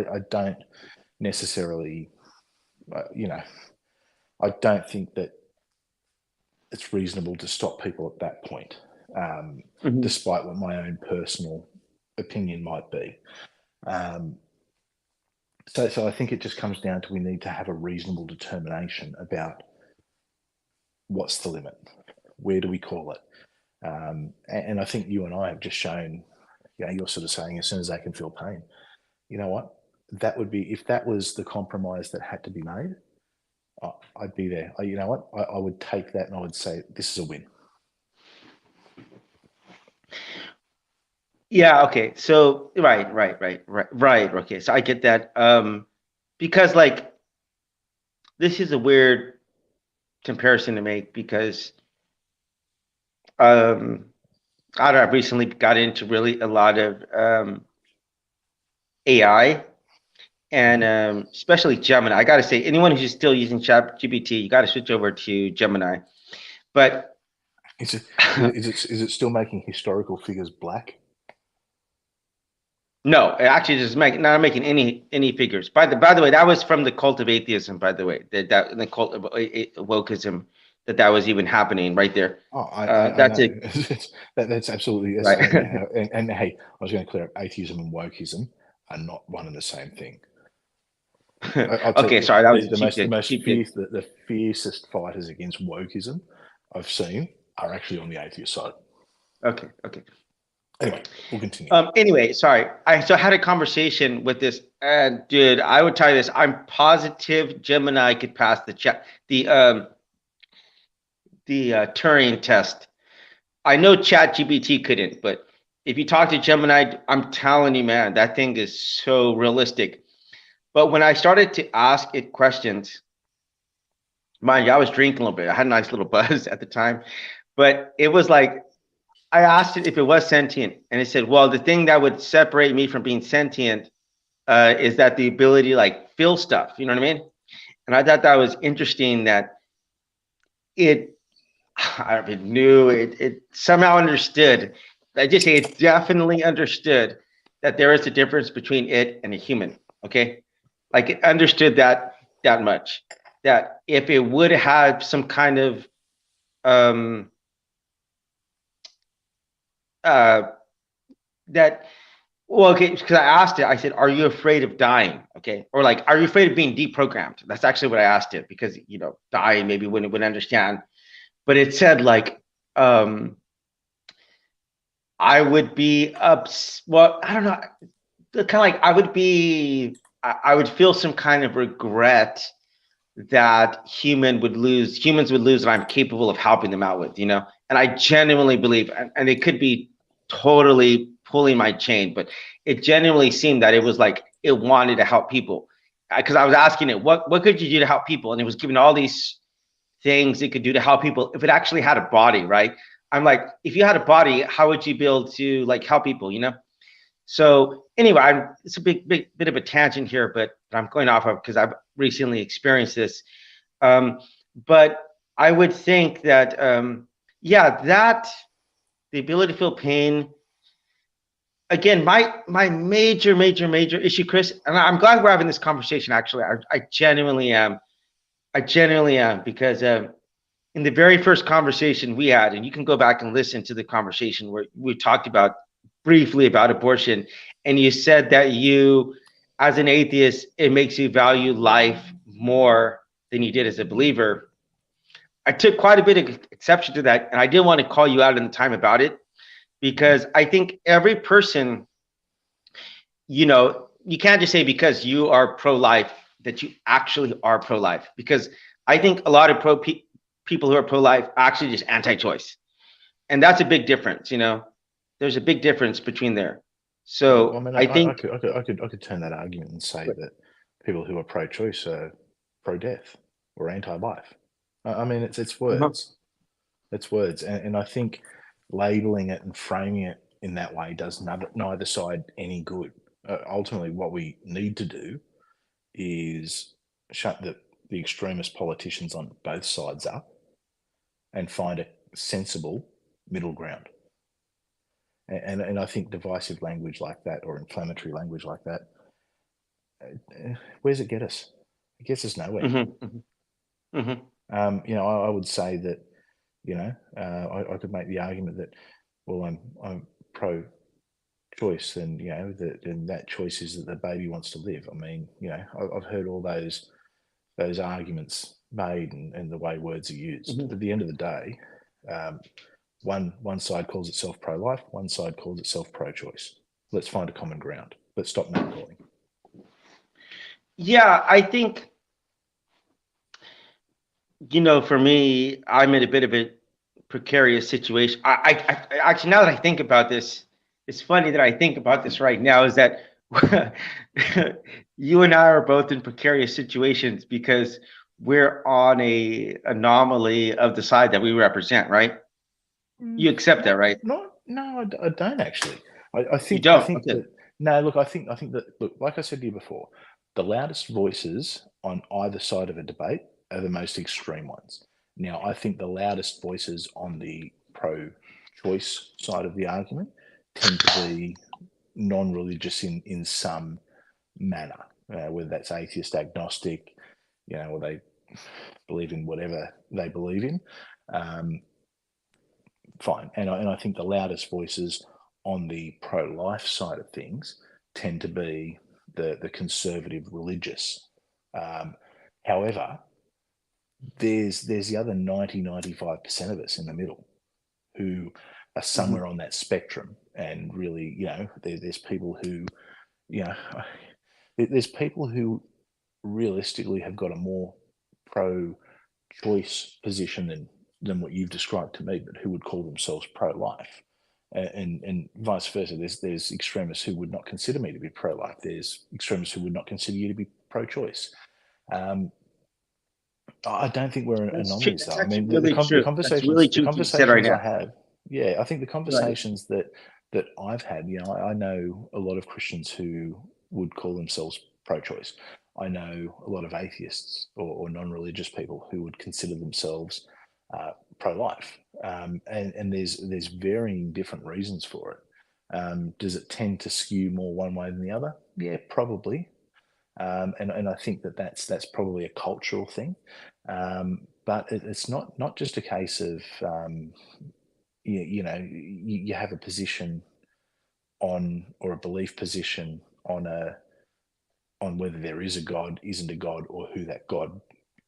I don't necessarily, you know, I don't think that it's reasonable to stop people at that point, despite what my own personal opinion might be. So I think it just comes down to we need to have a reasonable determination about what's the limit, where do we call it, and I think you and I have just shown. You know, you're sort of saying as soon as they can feel pain. You know what? That would be if that was the compromise that had to be made. I'd be there. You know what? I would take that and I would say this is a win.
Yeah. Okay. So right. Okay. So I get that. Because like this is a weird comparison to make because I've recently got into really a lot of AI and especially Gemini. I got to say, anyone who's still using ChatGPT, you got to switch over to Gemini. But
is it still making historical figures black?
No, it actually just not making any figures. By the way, that was from the cult of atheism. By the way, that the cult of wokeism that was even happening right there.
Oh,
that's it.
That's absolutely yes. Right. And hey, I was going to clear up: atheism and wokeism are not one and the same thing.
Okay, sorry, that was
the fiercest fighters against wokeism I've seen are actually on the atheist side.
Okay. Okay.
Anyway, we'll continue.
Anyway, sorry. I had a conversation with this, and dude, I would tell you this. I'm positive Gemini could pass the Turing test. I know ChatGPT couldn't, but if you talk to Gemini, I'm telling you, man, that thing is so realistic. But when I started to ask it questions, mind you, I was drinking a little bit. I had a nice little buzz at the time, but it was like I asked it if it was sentient, and it said, "Well, the thing that would separate me from being sentient is that the ability to like feel stuff." You know what I mean? And I thought that was interesting that it, I don't know, it knew it somehow understood. I just say it definitely understood that there is a difference between it and a human. Okay, like it understood that much. That if it would have some kind of um uh that well, okay, because I asked it, I said, "Are you afraid of dying?" Okay, or like, "Are you afraid of being deprogrammed?" That's actually what I asked it because dying maybe wouldn't understand, but it said like, um, I would be well, I don't know, kind of like I would be, I would feel some kind of regret that humans would lose, and I'm capable of helping them out with. And I genuinely believe, and it could be totally pulling my chain, but it genuinely seemed that it was like it wanted to help people. Because I was asking it, what could you do to help people? And it was giving all these things it could do to help people if it actually had a body, right? I'm like, if you had a body, how would you be able to like help people? So anyway, it's a big bit of a tangent here, but I'm going off of because I've recently experienced this. Um, but I would think that, yeah, that the ability to feel pain. Again, my major issue, Chris, and I'm glad we're having this conversation. Actually, I genuinely am. I genuinely am because in the very first conversation we had, and you can go back and listen to the conversation where we talked about briefly about abortion, and you said that you, as an atheist, it makes you value life more than you did as a believer. I took quite a bit of exception to that, and I didn't want to call you out in the time about it because I think every person, you can't just say because you are pro-life that you actually are pro-life, because I think a lot of people who are pro-life are actually just anti-choice, and that's a big difference. There's a big difference between there.
Well, I
So
mean,
I
I
think
could turn that argument and say that people who are pro-choice are pro-death or anti-life. I mean, it's
uh-huh.
words. It's words, and I think labeling it and framing it in that way does neither side any good. Ultimately, what we need to do is shut the extremist politicians on both sides up and find a sensible middle ground. And I think divisive language like that or inflammatory language like that, where does it get us? It gets us nowhere.
Hmm. Hmm.
I would say that, I could make the argument that, well, I'm pro-choice, and and that choice is that the baby wants to live. I mean, I've heard all those arguments made and the way words are used.
Hmm.
At the end of the day, um, one side calls itself pro-life, one side calls itself pro-choice. Let's find a common ground. Let's stop name calling.
Yeah, I think for me, I'm in a bit of a precarious situation. Actually, now that I think about this, it's funny that I think about this right now. Is that you and I are both in precarious situations because we're on a anomaly of the side that we represent, right? You accept that, right?
No, I don't actually. I
You
think
don't. Okay.
that no. Look, I think that look, like I said to you before, the loudest voices on either side of a debate are the most extreme ones. Now, I think the loudest voices on the pro-choice side of the argument tend to be non-religious in some manner, whether that's atheist, agnostic, or they believe in whatever they believe in. Um, Fine. And I think the loudest voices on the pro-life side of things tend to be the conservative religious. Um, However, there's the other 95% of us in the middle. who are somewhere on that spectrum. And really, there's people who, you know, there's people who realistically have got a more pro-choice position than what you've described to me, but who would call themselves pro-life, and vice versa. There's extremists who would not consider me to be pro-life. There's extremists who would not consider you to be pro-choice. I don't think we're
That's true.
anomalies,
That's
though. I
actually
mean,
really true. That's really
the
true what you said right
conversations I
now.
have, yeah, I think the
Right.
conversations that I've had, I know a lot of Christians who would call themselves pro-choice. I know a lot of atheists or non-religious people who would consider themselves pro-life, and there's varying different reasons for it. Does it tend to skew more one way than the other? Yeah, probably. And I think that's probably a cultural thing, but it's not just a case of you have a position on, or a belief position on whether there is a God, isn't a God, or who that God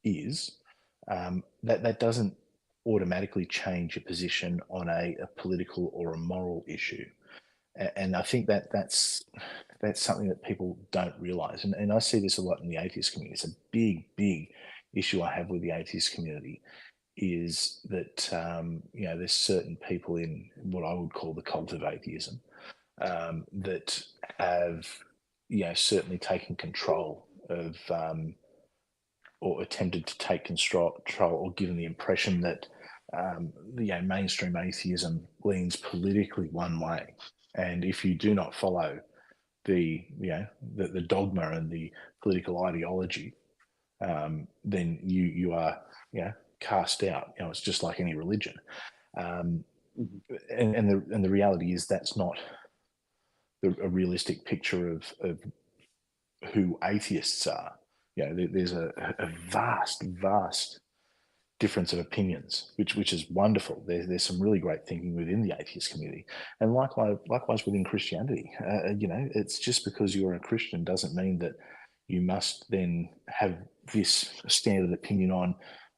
is. That doesn't automatically change your position on a political or a moral issue. And I think that's something that people don't realize. And I see this a lot in the atheist community. It's a big issue I have with the atheist community, is that there's certain people in what I would call the cult of atheism that have certainly taken control of, or attempted to take control, or given the impression that mainstream atheism leans politically one way, and if you do not follow the dogma and the political ideology, then you are cast out. It's just like any religion,
Mhm.
and the reality is that's not a realistic picture of who atheists are. There's a vast difference of opinions, which is wonderful. There's some really great thinking within the atheist community, and likewise within Christianity. It's just because you're a Christian doesn't mean that you must then have this standard opinion on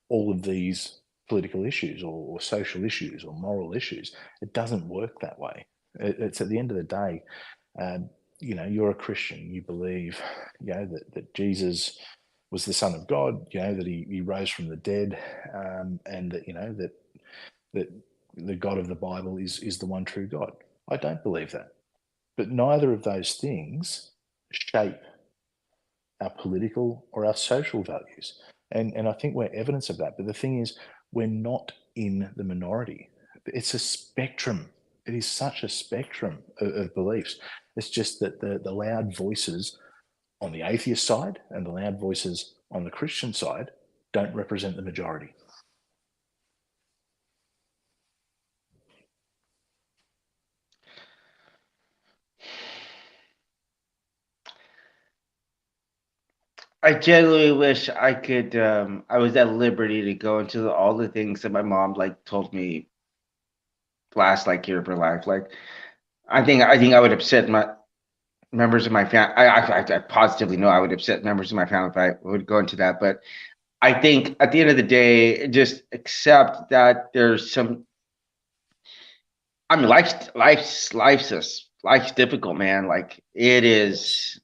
all of these political issues or social issues or moral issues. It doesn't work that way. It's at the end of the day, you're a Christian. You believe, that Jesus was the Son of God. That he rose from the dead, and that that the God of the Bible is the one true God. I don't believe that, but neither of those things shape our political or our social values, and I think we're evidence of that. But the thing is, we're not in the minority. It's a spectrum. It is such a spectrum of beliefs. It's just that the loud voices on the atheist side and the loud voices on the Christian side don't represent the majority.
I genuinely wish I could. I was at liberty to go into all the things that my mom like told me last like year of her life. Like, I think I would upset my members of my family. I positively know I would upset members of my family if I would go into that. But I think at the end of the day, just accept that there's some. I mean, life's difficult, man. Like it is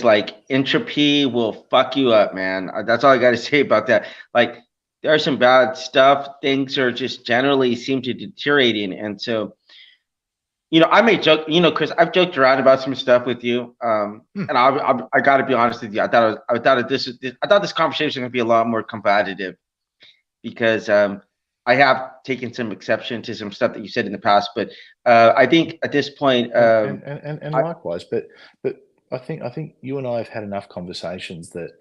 like entropy will fuck you up, man. That's all I got to say about that. Like there's some bad stuff. Things are just generally seem to deteriorating, and so I may joke, Chris. I've joked around about some stuff with you, and I got to be honest with you. I thought this conversation was going to be a lot more competitive because I have taken some exception to some stuff that you said in the past. But I think at this point,
And
I,
likewise, but I think you and I have had enough conversations that,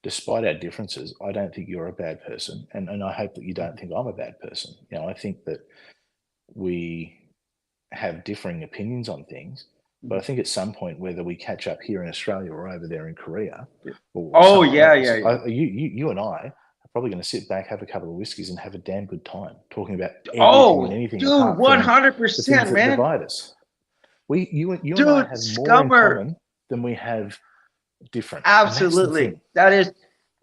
despite our differences, I don't think you're a bad person, and I hope that you don't think I'm a bad person. I think that we have differing opinions on things, but I think at some point, whether we catch up here in Australia or over there in Korea or
oh
somewhere
yeah,
else,
yeah, yeah.
you and I are probably going to sit back, have a couple of whiskeys, and have a damn good time talking about everything and
Oh,
anything
dude,
apart
one
from
hundred
the things
percent,
that
man.
divide us. You and I
Dude,
have more in
Scummer,
common than we have different, and that's the
absolutely.
thing.
That is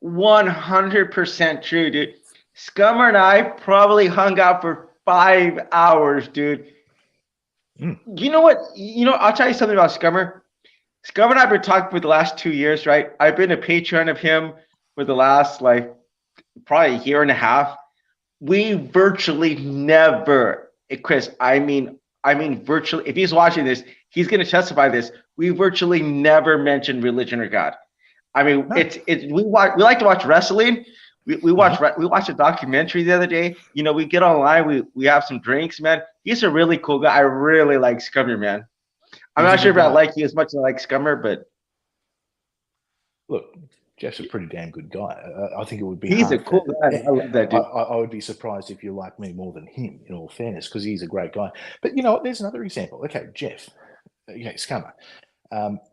100% true, dude. Scummer and I probably hung out for 5 hours, dude.
Mm.
You know what? I'll tell you something about Scummer. Scummer and I have been talking for the last 2 years, right? I've been a patron of him for the last like probably a year and a half. We virtually never, Chris. I mean, virtually. If he's watching this, he's going to testify this. We virtually never mention religion or God. I mean,
No.
it's we like to watch wrestling. We watch
Mhm.
we watched a documentary the other day. We get online. We have some drinks, man. He's a really cool guy. I really like Scummer, man. I'm
He's a
not sure
good
if I
guy.
like you as much as I like Scummer, but
Look, Jeff's a pretty damn good guy. I think it would be
he's a
hard for.
cool guy. I love that dude.
I would be surprised if you like me more than him, in all fairness, because he's a great guy. But you know what? There's another example. Okay, Jeff, Scummer.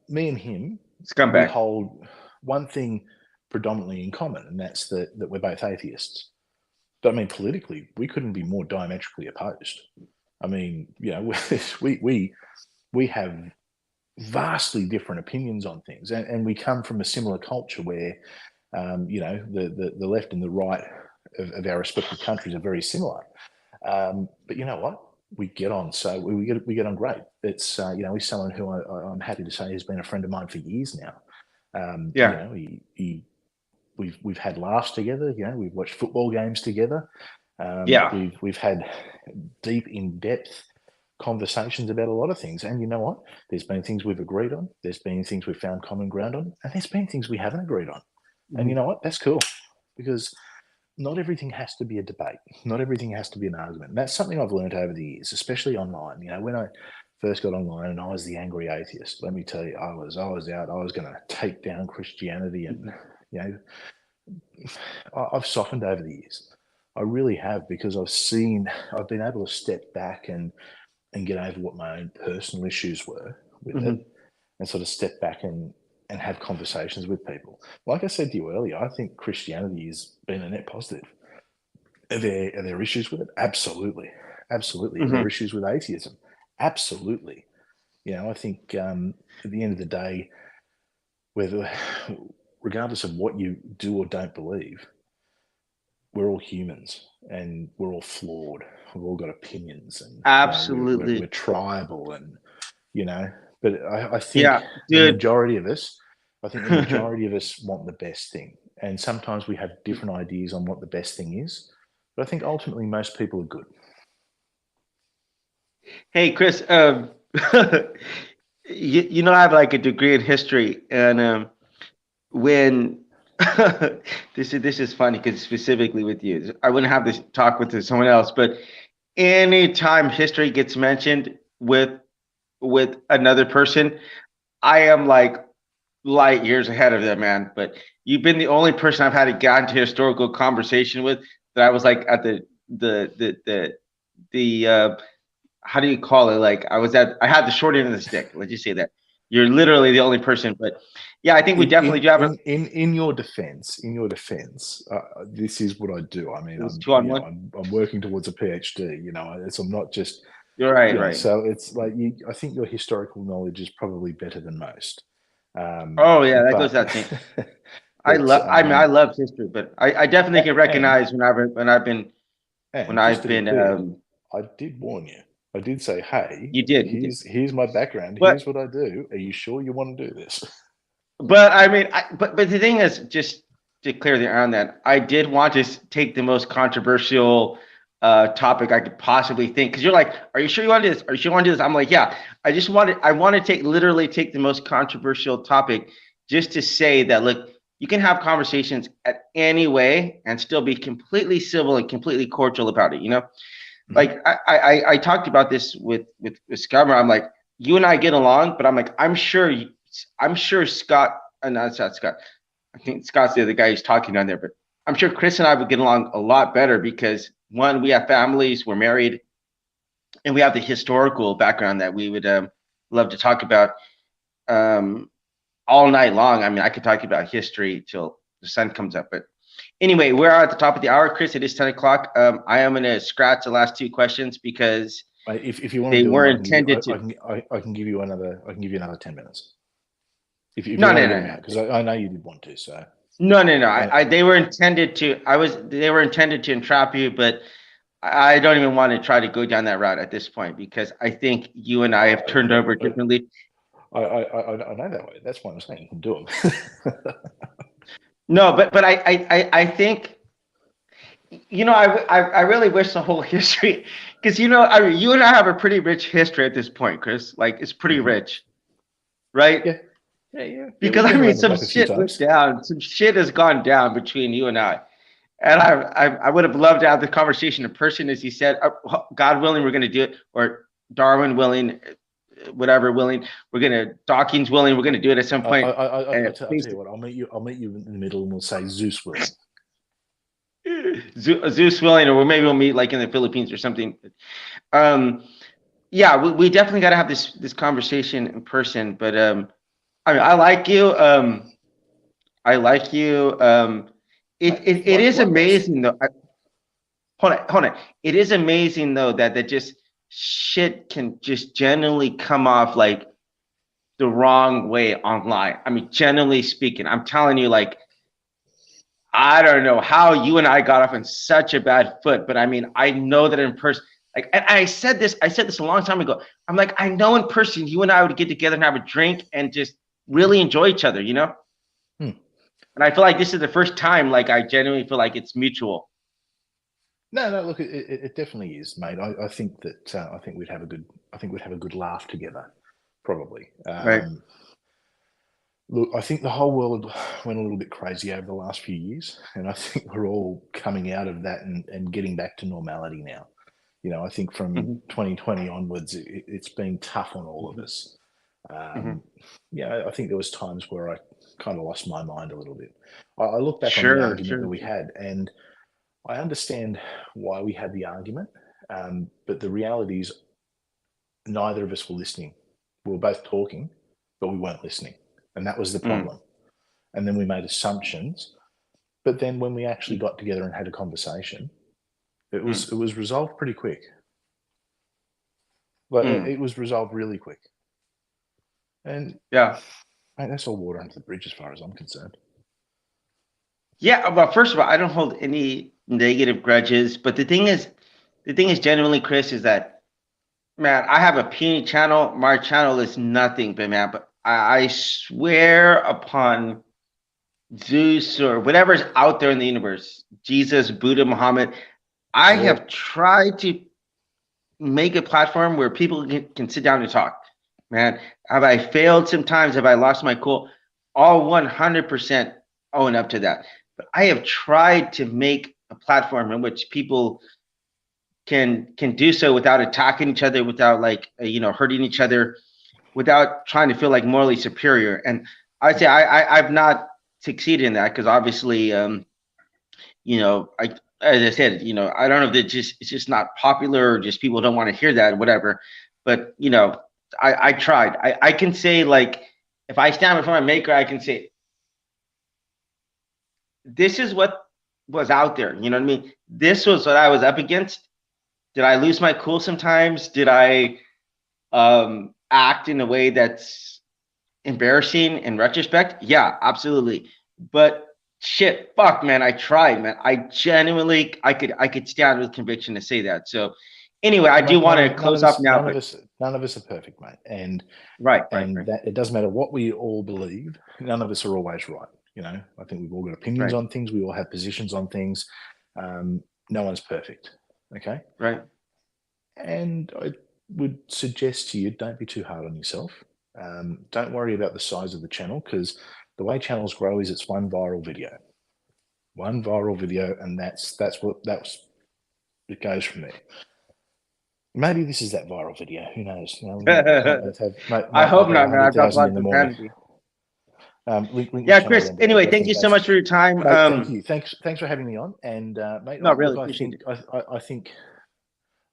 Me and him, we
Scumbag.
hold one thing predominantly in common, and that's that we're both atheists. But I mean, politically, we couldn't be more diametrically opposed. I mean, we have vastly different opinions on things, and we come from a similar culture where, the left and the right of our respective countries are very similar. But you know what? We get on, so we get on great. It's he's someone who I'm happy to say has been a friend of mine for years now.
Yeah.
We've had laughs together. We've watched football games together.
Yeah.
We've had deep, in depth conversations about a lot of things. And you know what? There's been things we've agreed on. There's been things we've found common ground on, and there's been things we haven't agreed on. And you know what? That's cool, because not everything has to be a debate. Not everything has to be an argument. And that's something I've learned over the years, especially online. When I first got online and I was the angry atheist, let me tell you, I was out. I was going to take down Christianity, and I've softened over the years. I really have, because I've been able to step back and get over what my own personal issues were with
Mhm.
it, and sort of step back and have conversations with people. Like I said to you earlier, I think Christianity has been a net positive. Are there issues with it? Absolutely. Absolutely. Are there
Mhm.
issues with atheism? Absolutely. I think at the end of the day, whether regardless of what you do or don't believe, we're all humans and we're all flawed. We've all got opinions, and we're
Absolutely.
tribal, and But I think
Yeah, dude.
the majority of us want the best thing, and sometimes we have different ideas on what the best thing is. But I think ultimately most people are good.
Hey, Chris. I have like a degree in history, and when this is funny because specifically with you, I wouldn't have this talk with someone else, but anytime history gets mentioned with another person, I am like light years ahead of them, man. But you've been the only person I've had to get into historical conversation with that I was like at the how do you call it? Like I had the short end of the stick. Let's just say that. You're literally the only person, but yeah, I think we
In
definitely do have a.
in your defense, this is what I do. I mean,
It was 2-on-1.
I'm working towards a PhD. I'm not just
You're right, right.
So it's like I think your historical knowledge is probably better than most.
Oh yeah, that goes
But
without saying. I
but
love. I mean, I love history, but I definitely can
and
recognize when
just
I've
to be
been.
clear, I did warn you. I did say, hey,
You did, you did.
here's my background.
But
Here's what I do. Are you sure you want to do this?
but I mean, but the thing is, just to clear the air on that, I did want to take the most controversial topic I could possibly think. Because you're like, are you sure you want to do this? Are you sure you want to do this? I'm like, yeah. I want to literally take the most controversial topic just to say that, look, you can have conversations at any way and still be completely civil and completely cordial about it.
Mhm.
Like I talked about this with Scummer. I'm like, you and I get along, but I'm like, I'm sure Scott, no, it's not Scott. I think Scott's the other guy who's talking on there, but I'm sure Chris and I would get along a lot better because one, we have families, we're married, and we have the historical background that we would love to talk about um, all night long. I mean, I could talk about history till the sun comes up, but anyway, we're at the top of the hour, Chris. It is 10 o'clock. I am going to scratch the last two questions because
If you want to
they
do them,
were intended to.
I can give you another 10 minutes. If you
No,
want
no,
to get
no,
them
no.
out, because I know you did want to.
No, no, no.
And
They were intended to. They were intended to entrap you, but I don't even want to try to go down that route at this point because I think you and I have turned over differently.
I know that way. That's why I'm saying you can do them.
No, but I think I really wish the whole history because you and I have a pretty rich history at this point, Chris. Like it's pretty rich, right?
Yeah. Yeah.
Because
We've
I
been
mean,
around the
some
block a few
shit went
times.
down. Some shit has gone down between you and I. And I would have loved to have the conversation in person, as you said. God willing, we're going to do it, or Darwin willing, whatever willing. Dawkins willing. We're going to do it at some point.
I'll tell you what. I'll meet you in the middle, and we'll say Zeus willing.
Zeus willing, or maybe we'll meet like in the Philippines or something. Yeah, we definitely got to have this conversation in person. But I mean, I like you. I like you. It is amazing though. Hold on. It is amazing though that just shit can just generally come off like the wrong way online. I mean, generally speaking, I'm telling you, like, I don't know how you and I got off on such a bad foot, but I mean, I know that in person, like, and I said this a long time ago. I'm like, I know in person, you and I would get together and have a drink and just really enjoy each other, you know? And I feel like this is the first time, like, I genuinely feel like it's mutual.
No. Look, it definitely is, mate. I think that I think we'd have a good laugh together, probably.
Right.
Look, I think the whole world went a little bit crazy over the last few years, and I think we're all coming out of that and getting back to normality now. I think from 2020 onwards, it's been tough on all of us. I think there was times where I kind of lost my mind a little bit. I look back on the argument that we had, and I understand why we had the argument, but the reality is neither of us were listening. We were both talking, but we weren't listening, and that was the problem. And then we made assumptions, but then when we actually got together and had a conversation, it was resolved pretty quick. It was resolved really quick. And
yeah,
mate, that's all water under the bridge as far as I'm concerned.
Yeah, well, first of all, I don't hold any negative grudges, but the thing is genuinely, Chris, is that, man, I have a puny channel. My channel is nothing, but I swear upon Zeus or whatever's out there in the universe, Jesus, Buddha, Muhammad, I have tried to make a platform where people can sit down and talk. Man, have I failed sometimes? Have I lost my cool? All 100% own up to that. But I have tried to make a platform in which people can do so without attacking each other, without hurting each other, without trying to feel like morally superior. And I'd say I've not succeeded in that because obviously, as I said, I don't know if it's just not popular or just people don't want to hear that or whatever. But I tried. I can say, like, if I stand in front of my maker, I can say, this is what was out there. You know what I mean? This was what I was up against. Did I lose my cool sometimes? Did I act in a way that's embarrassing in retrospect? Yeah, absolutely. But shit, fuck, man, I tried, man. I genuinely, I could stand with conviction to say that. So anyway, I do want to close up now.
None of us are perfect, mate. And
right.
That it doesn't matter what we all believe. None of us are always right. I think we've all got opinions on things. We all have positions on things. No one's perfect. Okay.
Right.
And I would suggest to you, don't be too hard on yourself. Don't worry about the size of the channel because the way channels grow is it's one viral video, and that's it goes from there. Maybe this is that viral video. Who knows?
I hope not, man. I've got lots of vanity. Yeah, Chris. Anyway, thank you so much for your time.
Mate, thank you. Thanks for having me on. And mate,
no, really,
I think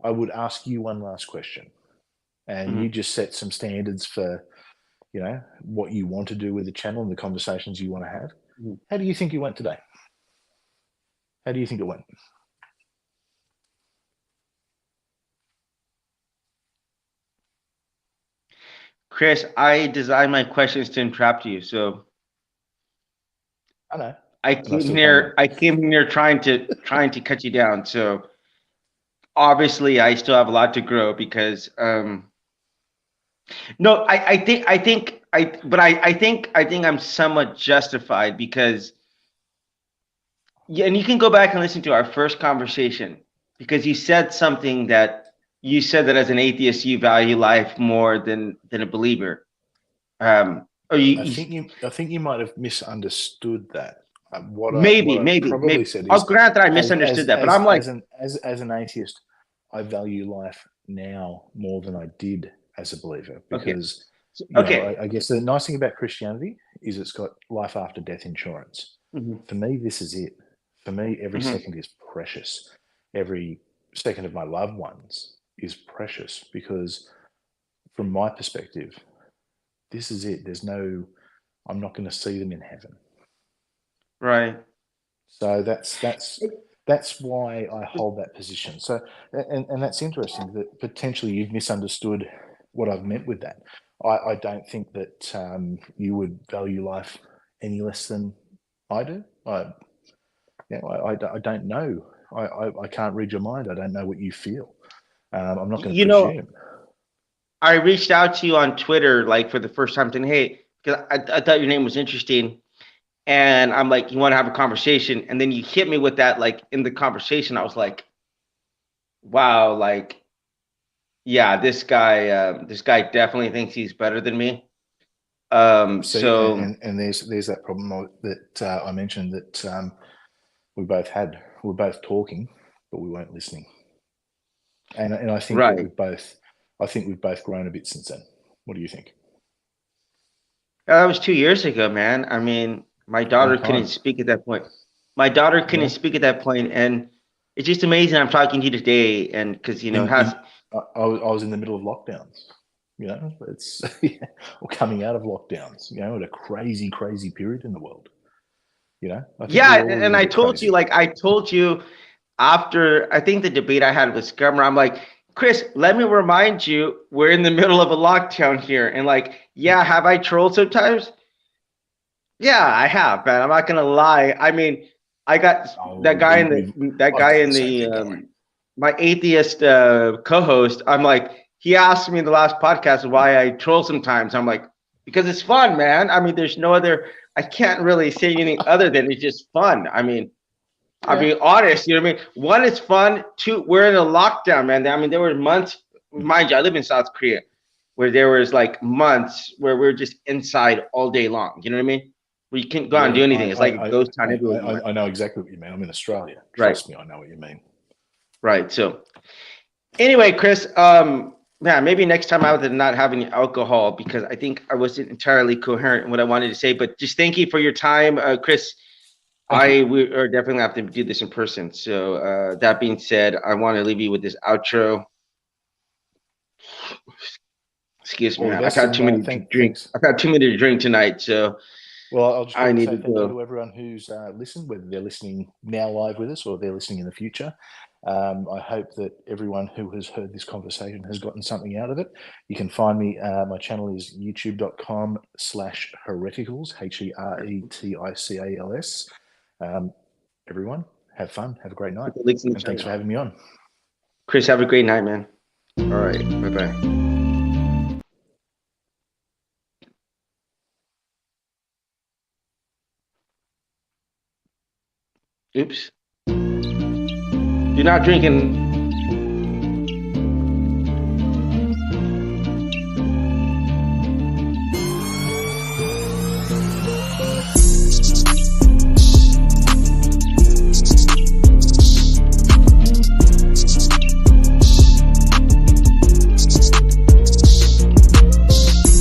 I would ask you one last question, and you just set some standards for, what you want to do with the channel and the conversations you want to have. How do you think you went today? How do you think it went?
Chris, I designed my questions to entrap you, so
I know.
I came here trying to cut you down. So obviously I still have a lot to grow because no, I think I'm somewhat justified because yeah, and you can go back and listen to our first conversation because you said something that you said that as an atheist you value life more than a believer. Or
I think you might have misunderstood that. What I probably
maybe.
said
I'll
is,
grant that I misunderstood that, but I'm like,
as an atheist, I value life now more than I did as a believer
okay,
because,
okay.
I guess the nice thing about Christianity is it's got life after death insurance.
Hmm.
For me, this is it. For me, every
Hmm.
second is precious. Every second of my loved ones is precious because, from my perspective, this is it. I'm not going to see them in heaven.
Right.
So that's why I hold that position. So, and that's interesting that potentially you've misunderstood what I've meant with that. I don't think that you would value life any less than I do. I don't know. I can't read your mind. I don't know what you feel. I'm not going to
You know,
presume.
I reached out to you on Twitter like for the first time, saying, "Hey," because I thought your name was interesting, and I'm like, "You want to have a conversation?" And then you hit me with that like in the conversation. I was like, "Wow!" Like, yeah, this guy definitely thinks he's better than me.
See,
So
and there's that problem that I mentioned that we both had. We were both talking, but we weren't listening. And I think that
right.
we've both grown a bit since then. What do you think?
That was 2 years ago, man. I mean, my
Long
daughter couldn't
time.
speak at that point. My daughter couldn't
Yeah.
speak at that point, and it's just amazing. I'm talking to you today, and because it has.
I was in the middle of lockdowns. It's yeah, or coming out of lockdowns. At a crazy period in the world. I think
Yeah,
we're all a
and
little
I
bit
told you,
crazy.
like I told you after I think the debate I had with Scummer, I'm like, Chris, let me remind you, we're in the middle of a lockdown here, and like, yeah, have I trolled sometimes? Yeah, I have, man. I'm not gonna lie. I mean, I got
Oh,
that
I've
guy
done the
in
same
the
thing. Don't worry.
my atheist co-host. I'm like, he asked me in the last podcast why I troll sometimes. I'm like, because it's fun, man. I mean, there's no other. I can't really say anything other than it's just fun. I mean, I'll
Yeah.
be honest. You know what I mean? One, it's fun. Two, we're in a lockdown, man. I mean, there were months. Mind you, I live in South Korea, where there was like months where we are just inside all day long. You know what I mean? We can't go out and do
Yeah,
anything. It's like a ghost town everywhere you went.
I know exactly what you mean. I'm in Australia.
Right,
Trust me, I know what you mean.
right. So anyway, Chris, man, maybe next time I would not have any alcohol because I think I wasn't entirely coherent in what I wanted to say. But just thank you for your time, Chris.
Thank you.
We are definitely have to do this in person. So that being said, I want to leave you with this outro. Excuse me,
All the
man. I've
best,
had
and
too many to drink.
thanks.
I've had too many to drink tonight, so
Well, I'll just
I
quickly
need
say
to
thank you
go.
to everyone who's listened, whether they're listening now live with us or they're listening in the future. I hope that everyone who has heard this conversation has gotten something out of it. You can find me, my channel is youtube.com/hereticals, HERETICALS. Everyone, have fun, have a great night,
Put the links in the
and thanks
channel.
for having me on.
Chris, have a great night, man. All right, bye bye. Oops. You're not drinking.